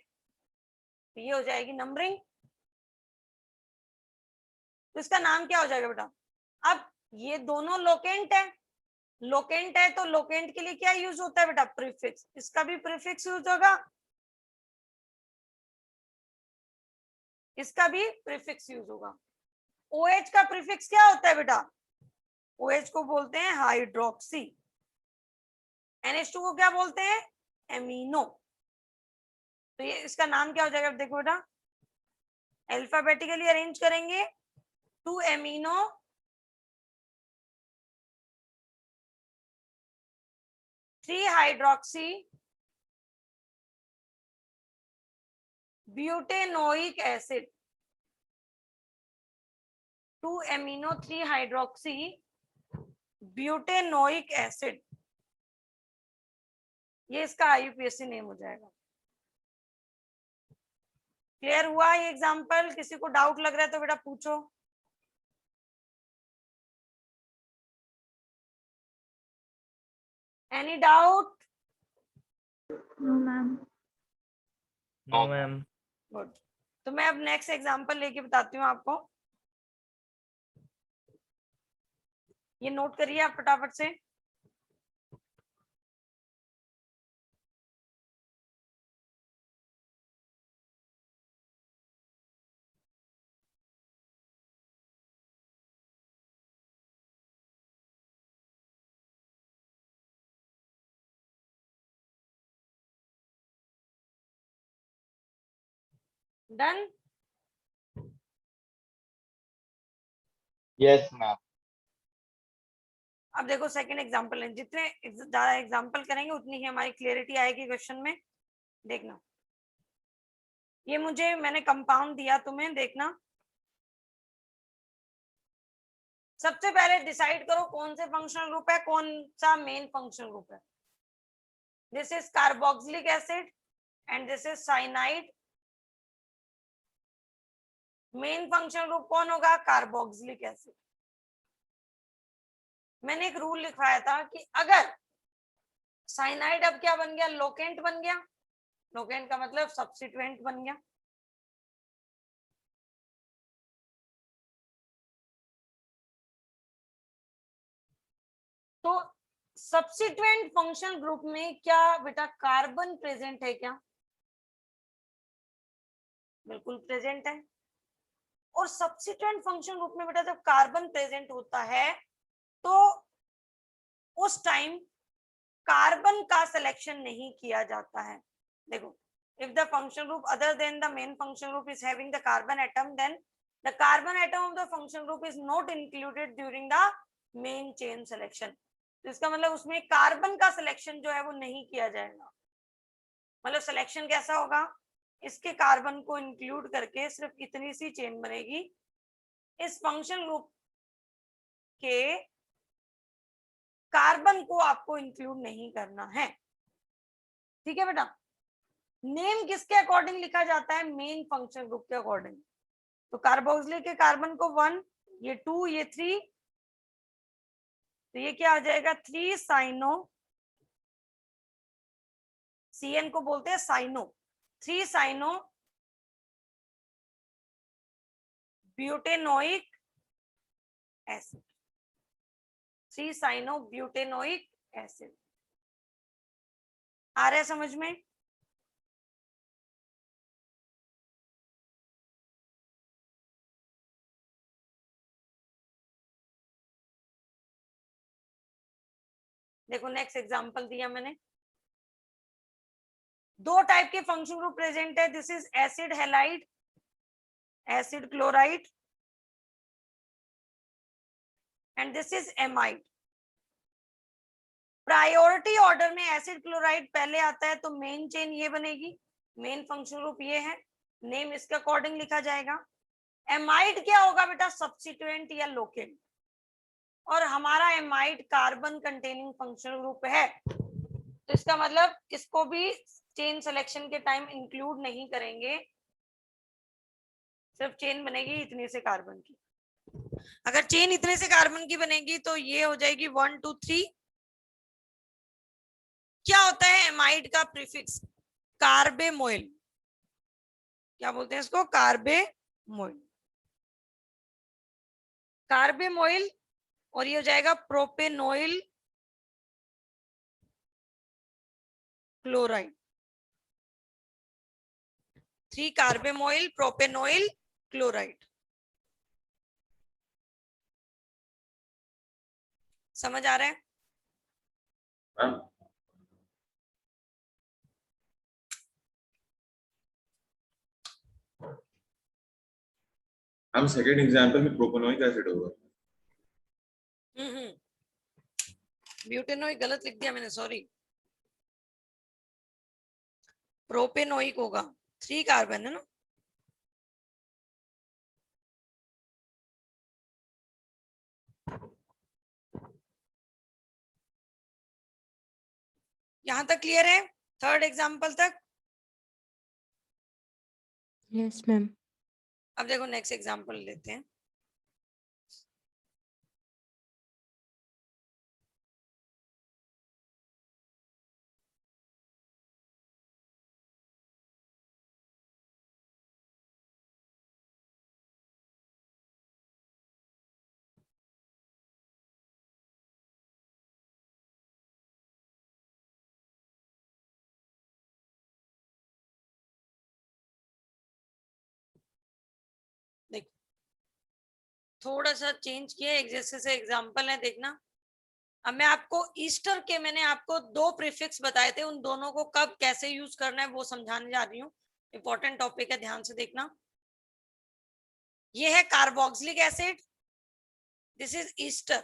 ये हो जाएगी नंबरिंग। तो इसका नाम क्या हो जाएगा बेटा? अब ये दोनों लोकेंट है, लोकेंट है तो लोकेंट के लिए क्या यूज होता है बेटा? प्रीफिक्स। इसका भी प्रीफिक्स यूज होगा, इसका भी प्रीफिक्स यूज होगा। OH का प्रीफिक्स क्या होता है बेटा? OH को बोलते हैं हाइड्रोक्सी। NH2 को क्या बोलते हैं? एमिनो। तो ये इसका नाम क्या हो जाएगा? देखो बेटा, अल्फाबेटिकली अरेंज करेंगे, 2 amino 3 hydroxy butanoic acid. 2 amino 3 hydroxy butanoic acid, ये इसका IUPAC नेम हो जाएगा। क्लियर हुआ ये एग्जांपल? किसी को डाउट लग रहा है तो बेटा पूछो। Any doubt? No ma'am. No ma'am. Good. तो मैं अब नेक्स्ट एग्जांपल लेके बताती हूँ आपको, ये नोट करिए आप फटाफट से। डन? Yes, ma'am. अब देखो सेकंड एग्जांपल है, जितने ज्यादा एग्जांपल करेंगे उतनी ही हमारी क्लियरिटी आएगी क्वेश्चन में। देखना, ये मुझे मैंने कंपाउंड दिया तुम्हें, देखना। सबसे पहले डिसाइड करो कौन से फंक्शनल ग्रुप है, कौन सा मेन फंक्शनल ग्रुप है। This is carboxylic acid and this is cyanide. Main functional group कौन होगा? Carboxylic acid. मैंने एक रूल लिखवाया था कि अगर साइनाइड अब क्या बन गया? लोकेंट बन गया। लोकेंट का मतलब सब्स्टिट्यूएंट बन गया। तो सब्स्टिट्यूएंट फंक्शनल ग्रुप में क्या बेटा कार्बन प्रेजेंट है क्या? बिल्कुल प्रेजेंट है। और सब्स्टिट्यूएंट फंक्शनल ग्रुप में बेटा जब कार्बन प्रेजेंट होता है तो उस टाइम कार्बन का सिलेक्शन नहीं किया जाता है। देखो, if the functional group other than the main functional group is having the carbon atom, then the carbon atom of the functional group is not included during the main chain selection. तो इसका मतलब उसमें carbon का selection जो है वो नहीं किया जाएगा। मतलब सिलेक्शन कैसा होगा? इसके कार्बन को इंक्लूड करके सिर्फ इतनी सी चेन बनेगी। इस फंक्शनल ग्रुप के कार्बन को आपको इंक्लूड नहीं करना है। ठीक है बेटा? नेम किसके अकॉर्डिंग लिखा जाता है? मेन फंक्शनल ग्रुप के अकॉर्डिंग। तो कार्बोक्सिलिक के कार्बन को 1, ये 2, ये 3, तो ये क्या आ जाएगा? 3 साइनो, CN को बोलते हैं cyano, 3 cyano butanoic acid. 3 cyano butanoic acid. आ रहा है समझ में? देखो नेक्स्ट एग्जांपल दिया मैंने। 2 टाइप के फंक्शनल ग्रुप प्रेजेंट है। This is acid halide, acid chloride, and this is amide. Priority order में एसिड क्लोराइड पहले आता है तो मेन चेन ये बनेगी, मेन फंक्शनल ग्रुप ये है, नेम इसके अकॉर्डिंग लिखा जाएगा। एमाइड क्या होगा बेटा? सब्स्टिट्यूएंट या लोकेंट। और हमारा amide carbon containing functional group है, तो इसका मतलब इसको भी चेन सिलेक्शन के टाइम इंक्लूड नहीं करेंगे, सिर्फ चेन बनेगी इतने से कार्बन की। अगर चेन इतने से कार्बन की बनेगी तो ये हो जाएगी 1 2 3। क्या होता है एमाइड का प्रीफिक्स? कार्बेमोइल। क्या बोलते हैं इसको? कार्बेमोइल। कार्बेमोइल और ये हो जाएगा प्रोपेनोइल क्लोराइड। 3 कार्बेमोइल प्रोपेनोइल क्लोराइड। समझ आ रहा है? हम सेकेंड एग्जांपल में प्रोपेनोइक एसिड होगा। ब्यूटेनोइक गलत लिख दिया मैंने, सॉरी। प्रोपेनोइक होगा, 3 कार्बन है ना। यहां तक क्लियर है? थर्ड एग्जांपल तक? Yes ma'am. अब देखो नेक्स्ट एग्जांपल लेते हैं। देखो थोड़ा सा चेंज किया, एक जैसे से एग्जांपल है, देखना। अब मैं आपको ईस्टर के, मैंने आपको 2 प्रीफिक्स बताए थे, उन दोनों को कब कैसे यूज करना है वो समझाने जा रही हूँ। इंपॉर्टेंट टॉपिक है, ध्यान से देखना। ये है carboxylic acid, this is Easter.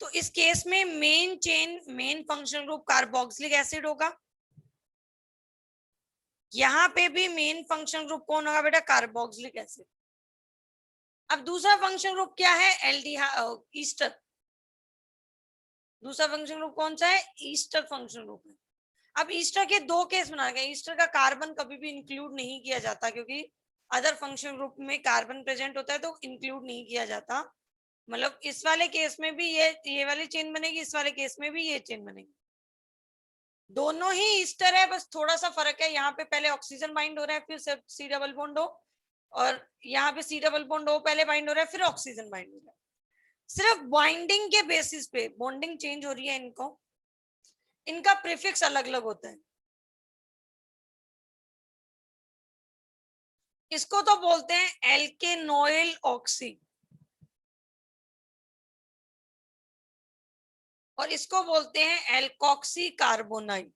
तो इस केस में main chain, main functional group carboxylic acid होगा। यहां पे भी मेन फंक्शनल ग्रुप कौन होगा बेटा? Carboxylic acid. अब दूसरा फंक्शनल ग्रुप क्या है? ईस्टर। दूसरा फंक्शनल ग्रुप कौन सा है? ईस्टर फंक्शनल ग्रुप है। अब ईस्टर के 2 केस बनाए गए। ईस्टर का कार्बन कभी भी इंक्लूड नहीं किया जाता, क्योंकि अदर फंक्शनल ग्रुप में कार्बन प्रेजेंट होता है तो इंक्लूड नहीं किया जाता। मतलब इस वाले केस में भी ये वाली चेन बनेगी, इस वाले केस में भी ये चेन बनेगी। दोनों ही ईस्टर है, बस थोड़ा सा फर्क है। यहाँ पे पहले ऑक्सीजन बाइंड हो रहा है, फिर सी डबल बॉन्ड हो, और यहाँ पे सी डबल बॉन्ड हो पहले बाइंड हो रहा है, फिर ऑक्सीजन बाइंड हो रहा है। सिर्फ बाइंडिंग के बेसिस पे बॉन्डिंग चेंज हो रही है इनको, इनका प्रीफिक्स अलग अलग होता है। इसको तो बोलते हैं एल्केनोइल ऑक्सी, और इसको बोलते हैं एल्कोक्सी कार्बोनाइल।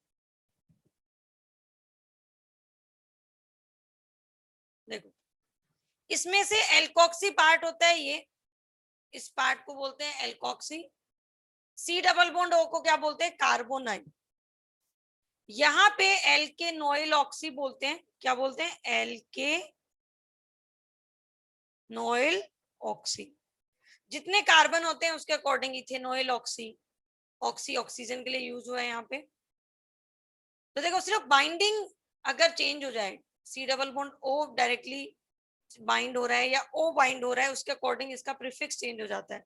देखो इसमें से एल्कोक्सी पार्ट होता है ये, इस पार्ट को बोलते हैं alkoxy. C double bond O को क्या बोलते हैं? कार्बोनाइल। यहाँ पे एल्केनोइल ऑक्सी बोलते हैं, क्या बोलते हैं? एल्केनोइल ऑक्सी। जितने कार्बन होते हैं उसके अकॉर्डिंग इथेनोइल ऑक्सी, ऑक्सी ऑक्सीजन के लिए यूज हुआ है यहाँ पे। तो देखो सिर्फ बाइंडिंग अगर चेंज हो जाए, C double bond O directly bind हो रहा है या ओ बाइंड हो रहा है, उसके अकॉर्डिंग इसका प्रीफिक्स चेंज हो जाता है।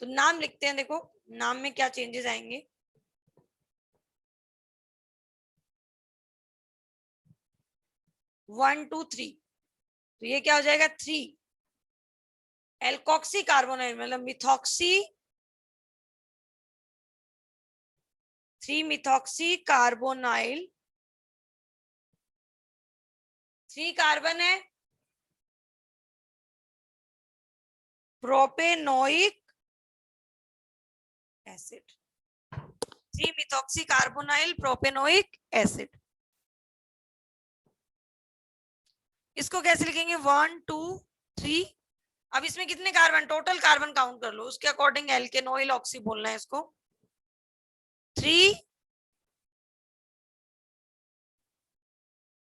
तो नाम लिखते हैं, देखो नाम में क्या चेंजेस आएंगे। 1 2 3, तो ये क्या हो जाएगा? 3 एल्कोक्सी कार्बोनाइल, मतलब मिथॉक्सी, 3 मिथॉक्सी कार्बोनाइल। 3 कार्बन है, propanoic acid. 3 methoxy carbonyl propanoic acid. इसको कैसे लिखेंगे? 1 2 3। अब इसमें कितने कार्बन, टोटल कार्बन काउंट कर लो, उसके अकॉर्डिंग एल्केनोइल ऑक्सी बोलना है इसको। 3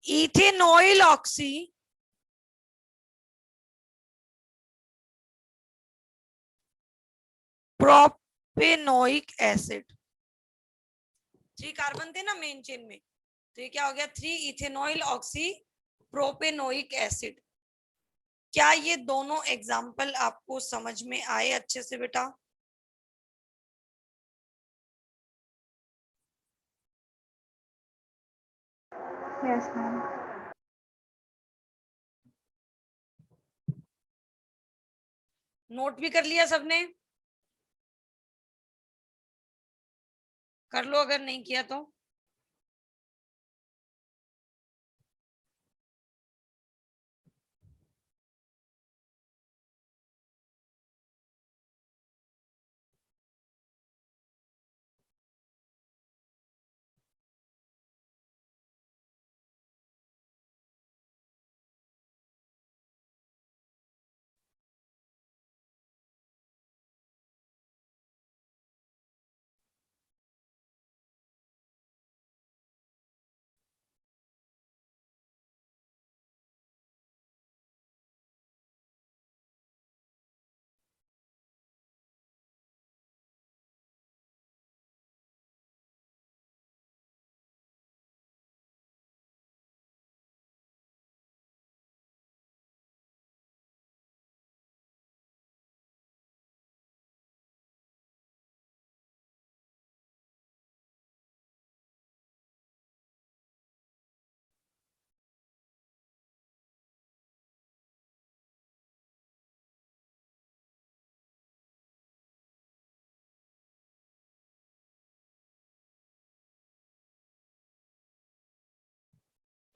इथेनोइल ऑक्सी, प्रोपेनोइक एसिड। 3 कार्बन थे ना मेन चेन में, तो ये क्या हो गया? 3 इथेनॉइल ऑक्सी प्रोपेनोइक एसिड। क्या ये दोनों एग्जाम्पल आपको समझ में आए अच्छे से बेटा? Yes, ma'am. नोट भी कर लिया सबने? कर लो अगर नहीं किया तो।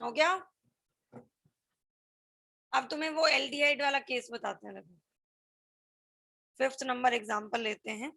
हो गया? अब तुम्हें वो एल्डिहाइड वाला केस बताते हैं। देखो 5th नंबर एग्जांपल लेते हैं।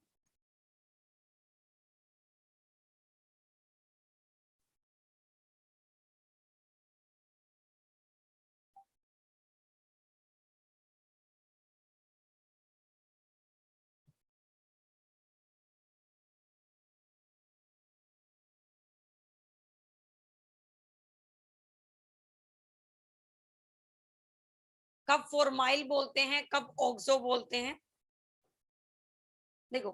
कब फॉर्माइल बोलते हैं, कब ऑक्सो बोलते हैं? देखो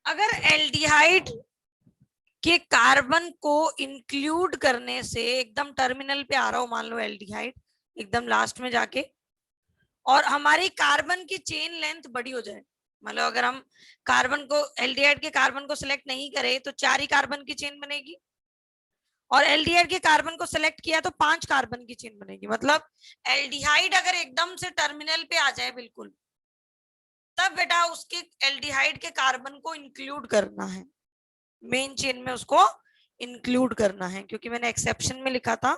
अगर एल्डिहाइड के कार्बन को इंक्लूड करने से एकदम टर्मिनल पे आ रहा हो, मान लो एल्डिहाइड एकदम लास्ट में जाके, और हमारी कार्बन की चेन लेंथ बड़ी हो जाए, मतलब अगर हम कार्बन को, एल्डिहाइड के कार्बन को सिलेक्ट नहीं करें तो 4 ही कार्बन की चेन बनेगी, और एल्डिहाइड के कार्बन को सिलेक्ट किया तो 5 कार्बन की चेन बनेगी। मतलब एल्डिहाइड अगर एकदम से टर्मिनल पे आ जाए बिल्कुल, तब बेटा उसके एल्डिहाइड के कार्बन को इंक्लूड करना है, मेन चेन में उसको इंक्लूड करना है, क्योंकि मैंने एक्सेप्शन में लिखा था।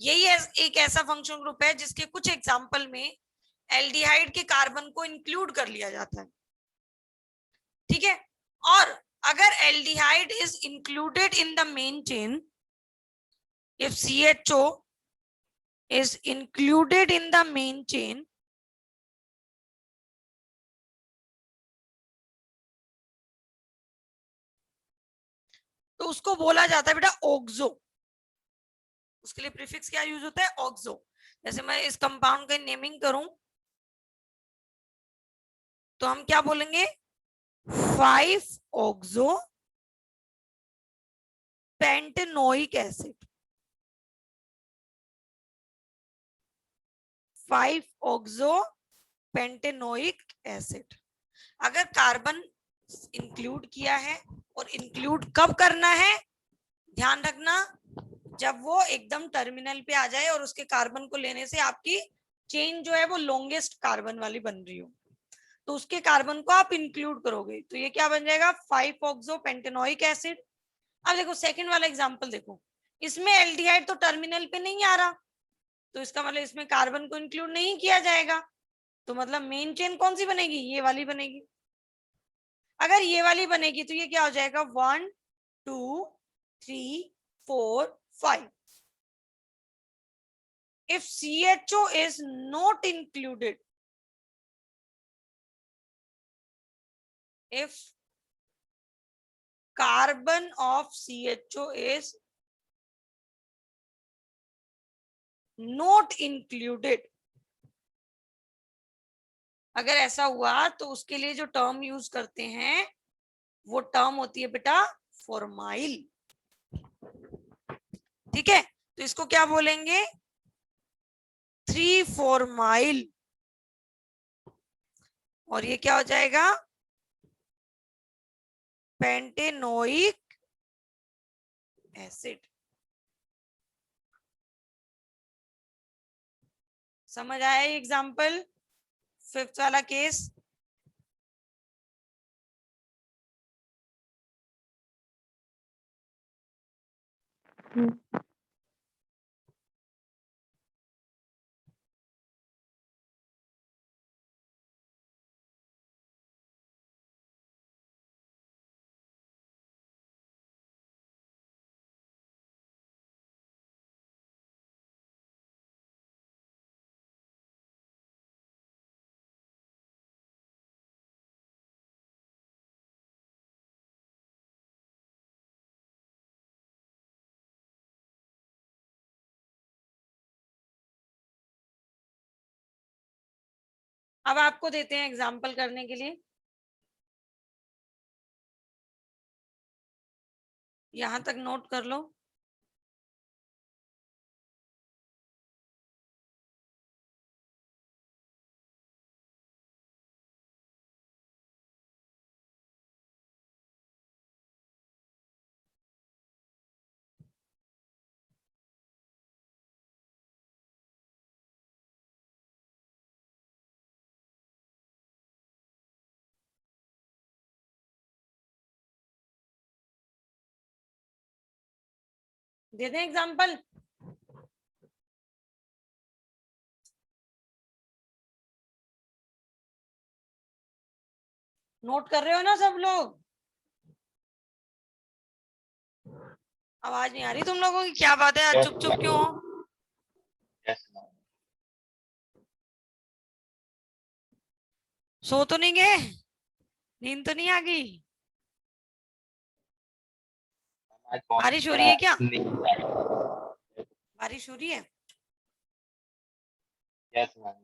यही एक ऐसा फंक्शन ग्रुप है जिसके कुछ एग्जांपल में एल्डिहाइड के कार्बन को इंक्लूड कर लिया जाता है, ठीक है। और अगर aldehyde is included in the main chain, if CHO is included in the main chain, तो उसको बोला जाता है बेटा ऑक्सो। उसके लिए प्रीफिक्स क्या यूज होता है? ऑक्सो। जैसे मैं इस कंपाउंड का नेमिंग करूं तो हम क्या बोलेंगे? 5 oxo pentanoic acid. 5 oxo pentanoic acid. अगर कार्बन इंक्लूड किया है, और इंक्लूड कब करना है ध्यान रखना, जब वो एकदम टर्मिनल पे आ जाए और उसके कार्बन को लेने से आपकी चेन जो है वो लॉन्गेस्ट कार्बन वाली बन रही हो, तो उसके कार्बन को आप इंक्लूड करोगे, तो ये क्या बन जाएगा? 5 ऑक्सो पेंटेनोइक एसिड। अब देखो सेकंड वाला एग्जांपल देखो, इसमें एल्डिहाइड तो टर्मिनल पे नहीं आ रहा, तो इसका मतलब इसमें कार्बन को इंक्लूड नहीं किया जाएगा, तो मतलब मेन चेन कौन सी बनेगी? ये वाली बनेगी। अगर ये वाली बनेगी तो ये क्या हो जाएगा? 1 2 3 4 5। if CHO is not included, if carbon of CHO is not included, अगर ऐसा हुआ तो उसके लिए जो टर्म यूज करते हैं वो टर्म होती है बेटा फॉर्माइल, ठीक है। तो इसको क्या बोलेंगे? 3 फॉर्माइल। और ये क्या हो जाएगा? Pentanoic acid. समझ आया ये एग्जांपल? 5th वाला केस। अब आपको देते हैं एग्जाम्पल करने के लिए। यहां तक नोट कर लो। दे दें एग्जाम्पल। नोट कर रहे हो ना सब लोग? आवाज नहीं आ रही तुम लोगों की? क्या बात है, आज Yes, चुप चुप ma'am. क्यों हो? Yes, ma'am. सो तो नहीं गए? नींद तो नहीं आ गई? आज बहुत बारिश हो रही थोड़ा है क्या? नींद आ गई। बारिश हो रही है? Yes, ma'am.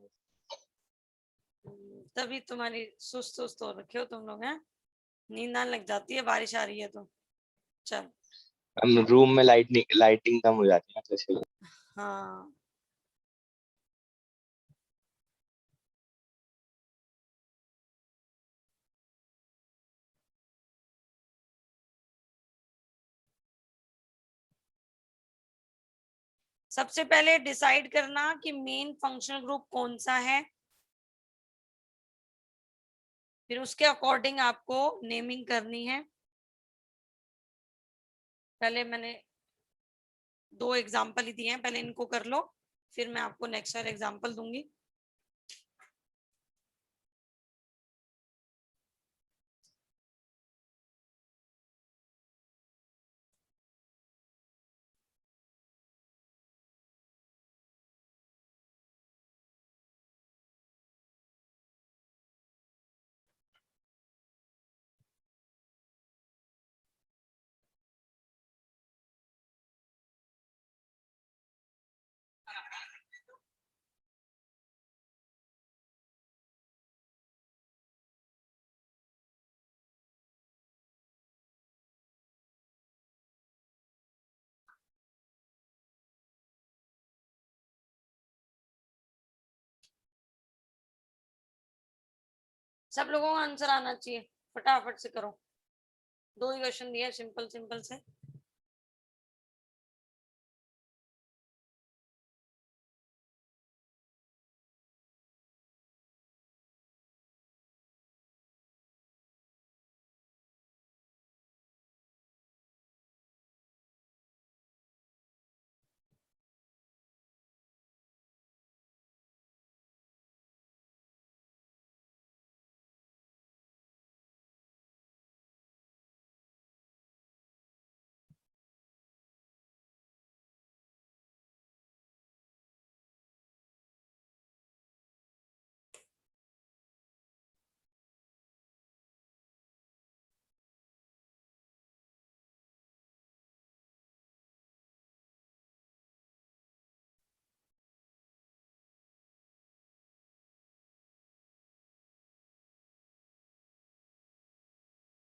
तभी तुम्हारी सुस्त सुस्त हो रखे हो तुम लोग हैं। नींद आने लग जाती है बारिश आ रही है तो। चल। हम रूम में लाइटिंग कम हो जाती है ना, तो इसलिए। हाँ, सबसे पहले डिसाइड करना कि मेन फंक्शनल ग्रुप कौन सा है, फिर उसके अकॉर्डिंग आपको नेमिंग करनी है। पहले मैंने 2 एग्जाम्पल ही दिए हैं, पहले इनको कर लो, फिर मैं आपको नेक्स्ट ईयर एग्जाम्पल दूंगी। सब लोगों का आंसर आना चाहिए, फटाफट से करो। 2 ही क्वेश्चन दिए, सिंपल सिंपल से।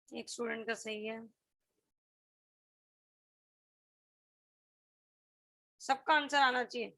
एक स्टूडेंट का सही है, सबका आंसर आना चाहिए।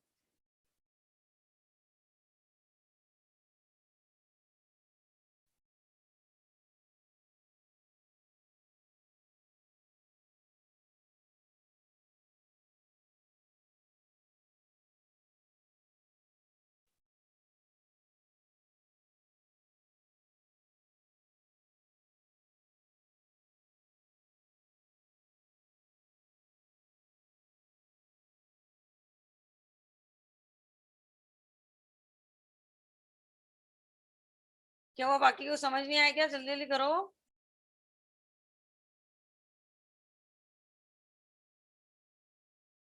क्या हुआ, बाकी को समझ नहीं आया क्या? जल्दी जल्दी करो।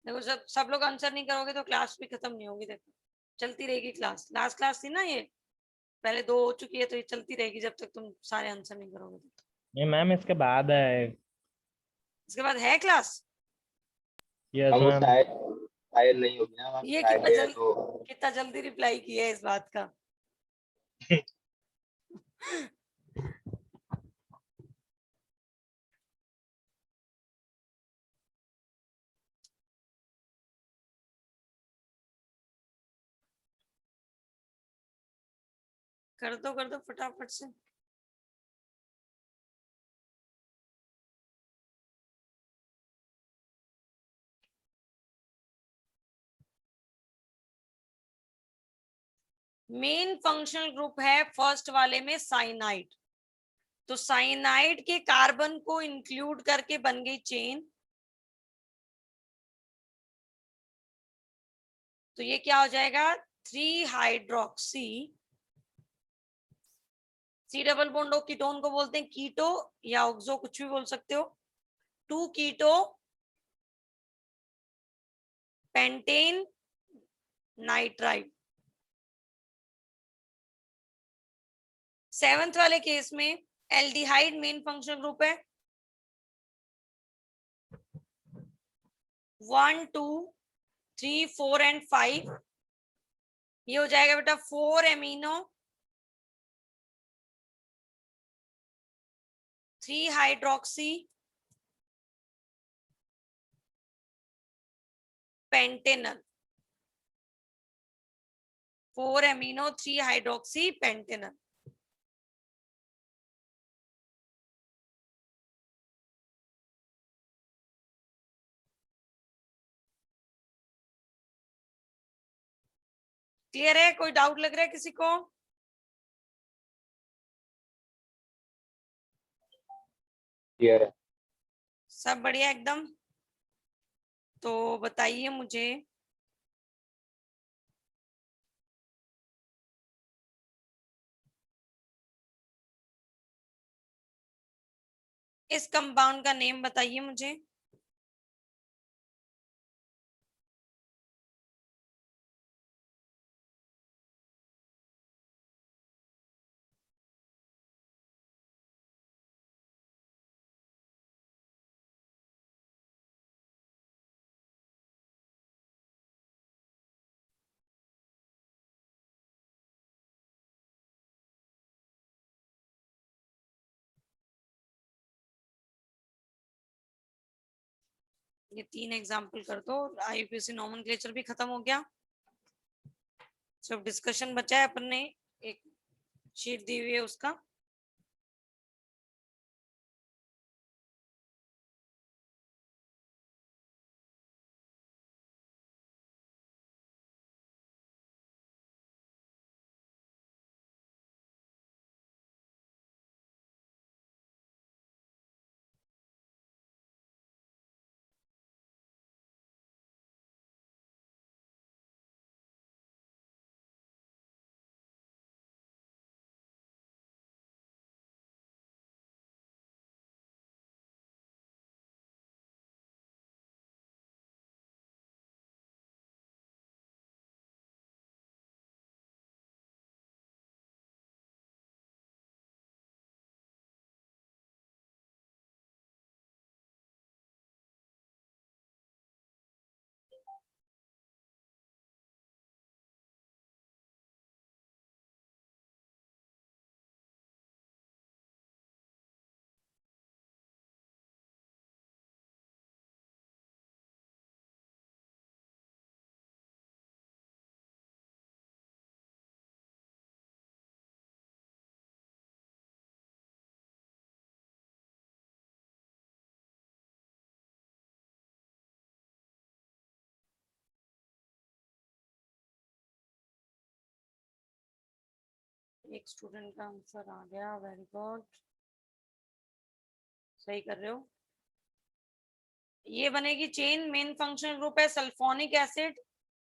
देखो जब सब लोग आंसर नहीं करोगे तो क्लास भी खत्म नहीं होगी। देखो चलती रहेगी क्लास, लास्ट क्लास थी ना ये, पहले 2 हो चुकी है, तो ये चलती रहेगी जब तक तुम सारे आंसर नहीं करोगे। नहीं मैम, इसके बाद है। इसके बाद है क्लास? यस अब वो मैम। शायद नहीं होगी ना मैम, ये फ्राइडे है तो। कितना जल्दी रिप्लाई किया है इस बात का। कर दो फटाफट से। मेन फंक्शनल ग्रुप है फर्स्ट वाले में साइनाइड, तो साइनाइड के कार्बन को इंक्लूड करके बन गई चेन। तो ये क्या हो जाएगा, 3 hydroxy, C double bond of ketone को बोलते हैं कीटो या ऑक्सो, कुछ भी बोल सकते हो। 2 कीटो पेंटेन नाइट्राइड। 7th वाले केस में एल्डिहाइड मेन फंक्शनल ग्रुप है, 1 2 3 4 एंड 5। ये हो जाएगा बेटा 4 amino 3 hydroxy Pantanal, 4 amino 3 hydroxy Pantanal. Clear है? कोई डाउट लग रहा है किसी को? क्लियर है। सब बढ़िया एकदम। तो बताइए मुझे, इस कंपाउंड का नेम बताइए मुझे। ये 3 एग्जाम्पल कर दो। आईयूपीएसी नोमेनक्लेचर भी खत्म हो गया, सिर्फ डिस्कशन बचा है। अपन ने एक शीट दी हुई है उसका। एक स्टूडेंट का आंसर आ गया, वेरी गुड, सही कर रहे हो। ये बनेगी चेन, मेन फंक्शनल ग्रुप है सल्फोनिक एसिड,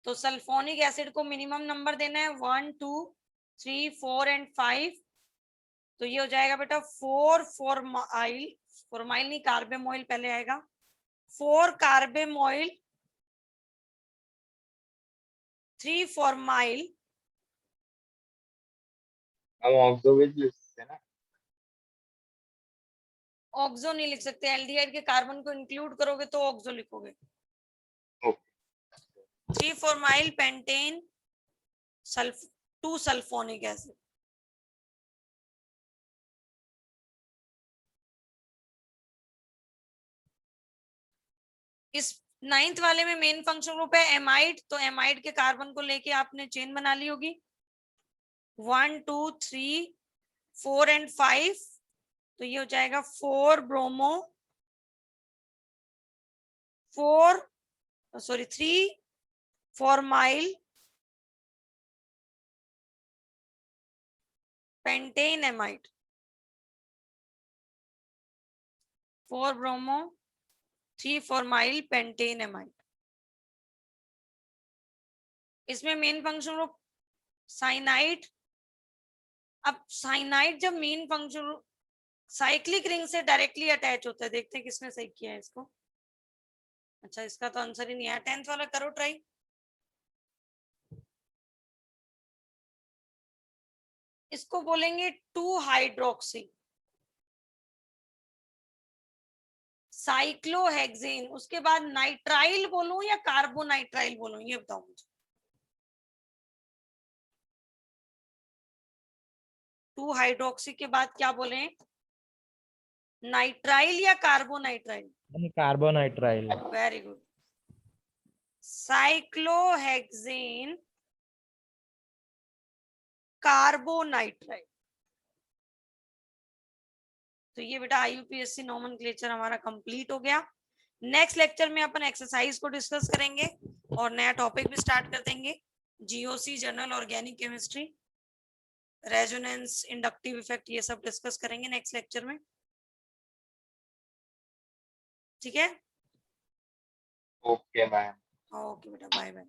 तो सल्फोनिक एसिड को मिनिमम नंबर देना है 1 2 3 4 एंड 5। तो ये हो जाएगा बेटा 4 फॉर्माइल, फॉर्माइल नहीं कार्बेमोइल पहले आएगा, 4 कार्बेमोइल 3 फॉर्माइल। हम ऑक्सोवेज लिख सकते हैं ना? ऑक्सो नहीं लिख सकते, एल्डिहाइड के कार्बन को इंक्लूड करोगे तो ऑक्सो लिखोगे। Okay 3 formyl pentane 2 sulphonic acid. इस 9th वाले में मेन फंक्शन ग्रुप है एमाइड, तो एमाइड के कार्बन को लेके आपने चेन बना ली होगी 1 2 3 4 एंड 5, तो ये हो जाएगा 4 bromo 3 formyl pentane amide, 4 bromo 3 formyl pentane amide. इसमें मेन फंक्शन ग्रुप साइनाइड। अब साइनाइड जब main function group cyclic ring से डायरेक्टली अटैच होता है, देखते हैं किसने सही किया है इसको। अच्छा इसका तो आंसर ही नहीं आया, 10th वाला करो ट्राई। इसको बोलेंगे 2 हाइड्रोक्सी साइक्लोहेक्सेन, उसके बाद नाइट्राइल बोलूं या कार्बोनाइट्राइल बोलूं, ये बताओ मुझे। 2 हाइड्रोक्सी के बाद क्या बोले, नाइट्राइल या carbonitrile? Carbonitrile. Very good, cyclohexane carbonitrile. तो ये बेटा IUPAC नोमेनक्लेचर हमारा कंप्लीट हो गया। नेक्स्ट लेक्चर में अपन एक्सरसाइज को डिस्कस करेंगे और नया टॉपिक भी स्टार्ट कर देंगे, GOC general organic chemistry, resonance, inductive effect, ये सब डिस्कस करेंगे नेक्स्ट लेक्चर में। ठीक है, ओके मैम। ओके बेटा, बाय बाय।